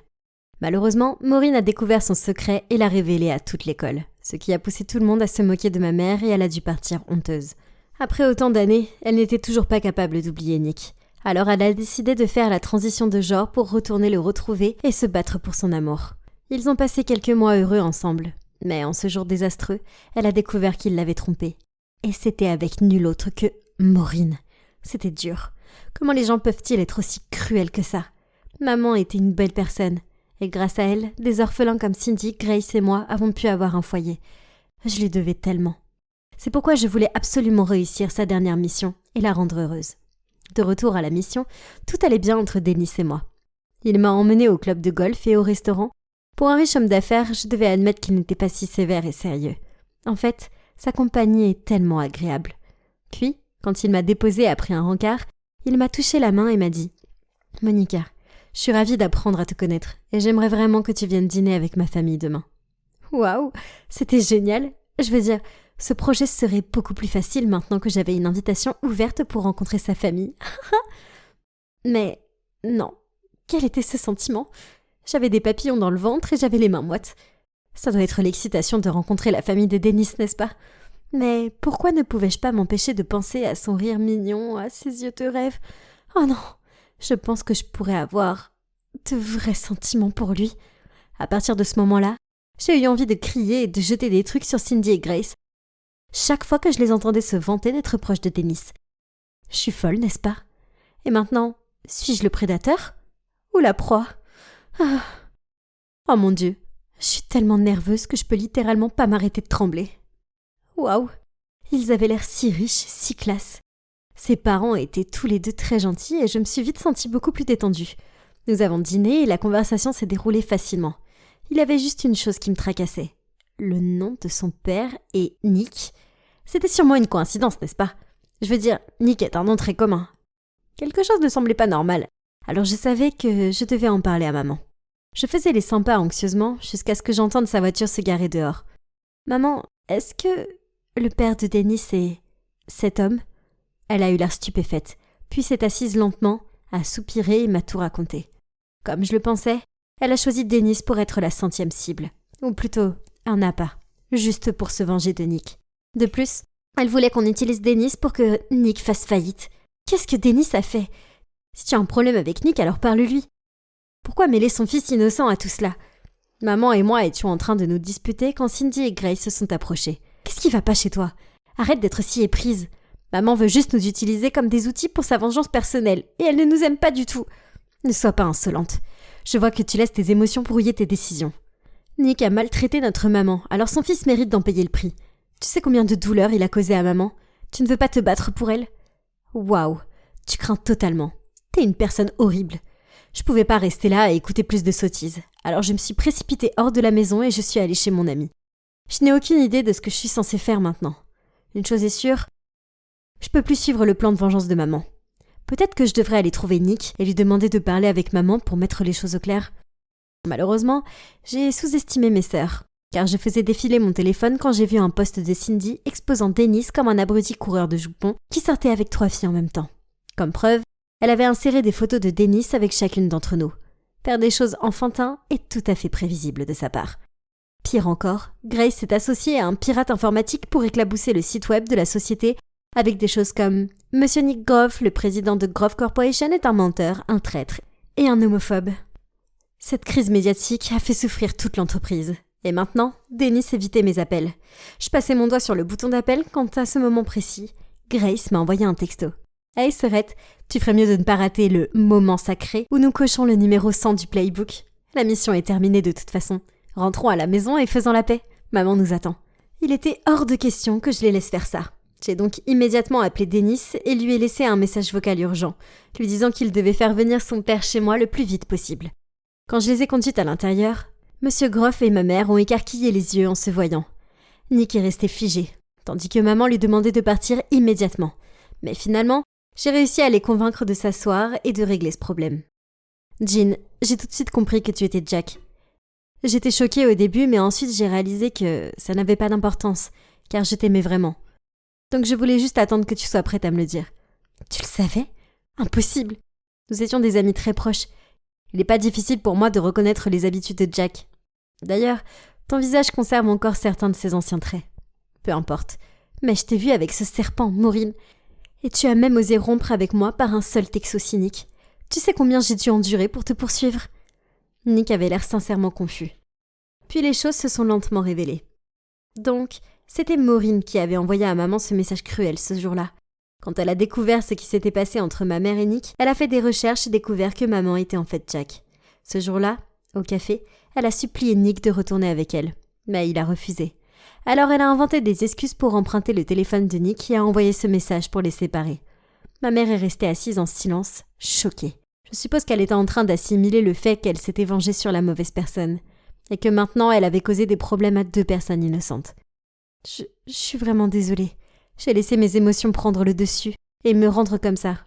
Malheureusement, Maureen a découvert son secret et l'a révélé à toute l'école, ce qui a poussé tout le monde à se moquer de ma mère et elle a dû partir honteuse. Après autant d'années, elle n'était toujours pas capable d'oublier Nick. Alors elle a décidé de faire la transition de genre pour retourner le retrouver et se battre pour son amour. Ils ont passé quelques mois heureux ensemble, mais en ce jour désastreux, elle a découvert qu'il l'avait trompée. Et c'était avec nul autre que Maureen. C'était dur. Comment les gens peuvent-ils être aussi cruels que ça? Maman était une belle personne. Et grâce à elle, des orphelins comme Cindy, Grace et moi avons pu avoir un foyer. Je lui devais tellement. C'est pourquoi je voulais absolument réussir sa dernière mission et la rendre heureuse. De retour à la mission, tout allait bien entre Dennis et moi. Il m'a emmené au club de golf et au restaurant. Pour un riche homme d'affaires, je devais admettre qu'il n'était pas si sévère et sérieux. En fait, sa compagnie est tellement agréable. Puis, quand il m'a déposée après un rencard, il m'a touché la main et m'a dit « Monica, je suis ravie d'apprendre à te connaître et j'aimerais vraiment que tu viennes dîner avec ma famille demain. » Waouh, c'était génial. Je veux dire, ce projet serait beaucoup plus facile maintenant que j'avais une invitation ouverte pour rencontrer sa famille. Mais non, quel était ce sentiment? J'avais des papillons dans le ventre et j'avais les mains moites. Ça doit être l'excitation de rencontrer la famille de Dennis, n'est-ce pas? Mais pourquoi ne pouvais-je pas m'empêcher de penser à son rire mignon, à ses yeux de rêve? Oh non, je pense que je pourrais avoir de vrais sentiments pour lui. À partir de ce moment-là, j'ai eu envie de crier et de jeter des trucs sur Cindy et Grace. Chaque fois que je les entendais se vanter d'être proches de Dennis. Je suis folle, n'est-ce pas? Et maintenant, suis-je le prédateur? Ou la proie? Ah. Oh mon Dieu, je suis tellement nerveuse que je peux littéralement pas m'arrêter de trembler. Waouh, ils avaient l'air si riches, si classe. Ses parents étaient tous les deux très gentils et je me suis vite sentie beaucoup plus détendue. Nous avons dîné et la conversation s'est déroulée facilement. Il y avait juste une chose qui me tracassait. Le nom de son père et Nick. C'était sûrement une coïncidence, n'est-ce pas? Je veux dire, Nick est un nom très commun. Quelque chose ne semblait pas normal. Alors je savais que je devais en parler à maman. Je faisais les 100 pas anxieusement jusqu'à ce que j'entende sa voiture se garer dehors. « Maman, est-ce que le père de Dennis est cet homme ?» Elle a eu l'air stupéfaite, puis s'est assise lentement, a soupiré et m'a tout raconté. Comme je le pensais, elle a choisi Dennis pour être la 100e cible. Ou plutôt, un appât, juste pour se venger de Nick. De plus, elle voulait qu'on utilise Dennis pour que Nick fasse faillite. Qu'est-ce que Dennis a fait? Si tu as un problème avec Nick, alors parle-lui. Pourquoi mêler son fils innocent à tout cela? Maman et moi étions en train de nous disputer quand Cindy et Grace se sont approchés. Qu'est-ce qui va pas chez toi? Arrête d'être si éprise. Maman veut juste nous utiliser comme des outils pour sa vengeance personnelle, et elle ne nous aime pas du tout. Ne sois pas insolente. Je vois que tu laisses tes émotions brouiller tes décisions. Nick a maltraité notre maman, alors son fils mérite d'en payer le prix. Tu sais combien de douleurs il a causé à maman? Tu ne veux pas te battre pour elle? Waouh, tu crains totalement. T'es une personne horrible. Je pouvais pas rester là à écouter plus de sottises. Alors je me suis précipitée hors de la maison et je suis allée chez mon amie. Je n'ai aucune idée de ce que je suis censée faire maintenant. Une chose est sûre, je peux plus suivre le plan de vengeance de maman. Peut-être que je devrais aller trouver Nick et lui demander de parler avec maman pour mettre les choses au clair. Malheureusement, j'ai sous-estimé mes sœurs, car je faisais défiler mon téléphone quand j'ai vu un post de Cindy exposant Dennis comme un abruti coureur de jupons qui sortait avec 3 filles en même temps. Comme preuve, elle avait inséré des photos de Dennis avec chacune d'entre nous. Faire des choses enfantins est tout à fait prévisible de sa part. Pire encore, Grace s'est associée à un pirate informatique pour éclabousser le site web de la société avec des choses comme « Monsieur Nick Groff, le président de Groff Corporation, est un menteur, un traître et un homophobe ». Cette crise médiatique a fait souffrir toute l'entreprise. Et maintenant, Dennis évitait mes appels. Je passais mon doigt sur le bouton d'appel quand, à ce moment précis, Grace m'a envoyé un texto. « Hey Serette, tu ferais mieux de ne pas rater le moment sacré où nous cochons le numéro 100 du playbook. La mission est terminée de toute façon. Rentrons à la maison et faisons la paix. Maman nous attend. Il était hors de question que je les laisse faire ça. J'ai donc immédiatement appelé Denis et lui ai laissé un message vocal urgent, lui disant qu'il devait faire venir son père chez moi le plus vite possible. Quand je les ai conduites à l'intérieur, Monsieur Groff et ma mère ont écarquillé les yeux en se voyant. Nick est resté figé, tandis que maman lui demandait de partir immédiatement. Mais finalement, j'ai réussi à les convaincre de s'asseoir et de régler ce problème. Jean, j'ai tout de suite compris que tu étais Jack. J'étais choquée au début, mais ensuite j'ai réalisé que ça n'avait pas d'importance, car je t'aimais vraiment. Donc je voulais juste attendre que tu sois prête à me le dire. Tu le savais ? Impossible. Nous étions des amis très proches. Il n'est pas difficile pour moi de reconnaître les habitudes de Jack. D'ailleurs, ton visage conserve encore certains de ses anciens traits. Peu importe. Mais je t'ai vu avec ce serpent, Maureen. Et tu as même osé rompre avec moi par un seul texto cynique. Tu sais combien j'ai dû endurer pour te poursuivre ? Nick avait l'air sincèrement confus. Puis les choses se sont lentement révélées. Donc, c'était Maureen qui avait envoyé à maman ce message cruel ce jour-là. Quand elle a découvert ce qui s'était passé entre ma mère et Nick, elle a fait des recherches et découvert que maman était en fait Jack. Ce jour-là, au café, elle a supplié Nick de retourner avec elle. Mais il a refusé. Alors elle a inventé des excuses pour emprunter le téléphone de Nick et a envoyé ce message pour les séparer. Ma mère est restée assise en silence, choquée. Je suppose qu'elle était en train d'assimiler le fait qu'elle s'était vengée sur la mauvaise personne. Et que maintenant elle avait causé des problèmes à 2 personnes innocentes. Je suis vraiment désolée. J'ai laissé mes émotions prendre le dessus et me rendre comme ça.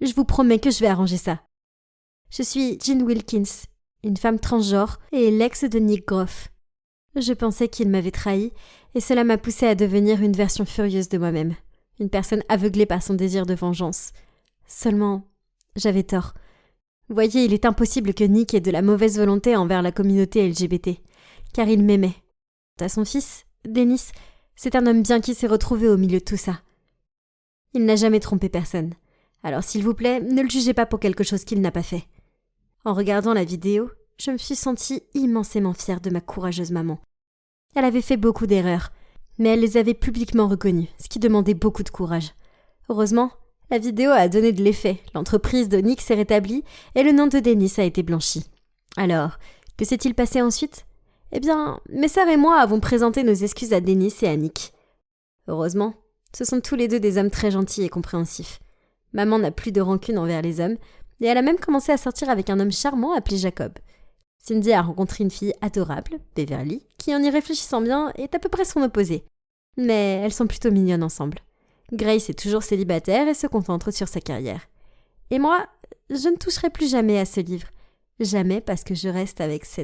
Je vous promets que je vais arranger ça. Je suis Jean Wilkins, une femme transgenre et l'ex de Nick Groff. Je pensais qu'il m'avait trahi et cela m'a poussée à devenir une version furieuse de moi-même. Une personne aveuglée par son désir de vengeance. Seulement, j'avais tort. Vous voyez, il est impossible que Nick ait de la mauvaise volonté envers la communauté LGBT, car il m'aimait. Quant à son fils, Dennis, c'est un homme bien qui s'est retrouvé au milieu de tout ça. Il n'a jamais trompé personne. Alors s'il vous plaît, ne le jugez pas pour quelque chose qu'il n'a pas fait. En regardant la vidéo, je me suis sentie immensément fière de ma courageuse maman. Elle avait fait beaucoup d'erreurs, mais elle les avait publiquement reconnues, ce qui demandait beaucoup de courage. Heureusement, la vidéo a donné de l'effet, l'entreprise de Nick s'est rétablie et le nom de Dennis a été blanchi. Alors, que s'est-il passé ensuite ? Eh bien, mes sœurs et moi avons présenté nos excuses à Dennis et à Nick. Heureusement, ce sont tous les deux des hommes très gentils et compréhensifs. Maman n'a plus de rancune envers les hommes, et elle a même commencé à sortir avec un homme charmant appelé Jacob. Cindy a rencontré une fille adorable, Beverly, qui en y réfléchissant bien est à peu près son opposé. Mais elles sont plutôt mignonnes ensemble. Grace est toujours célibataire et se concentre sur sa carrière. Et moi, je ne toucherai plus jamais à ce livre. Jamais parce que je reste avec cette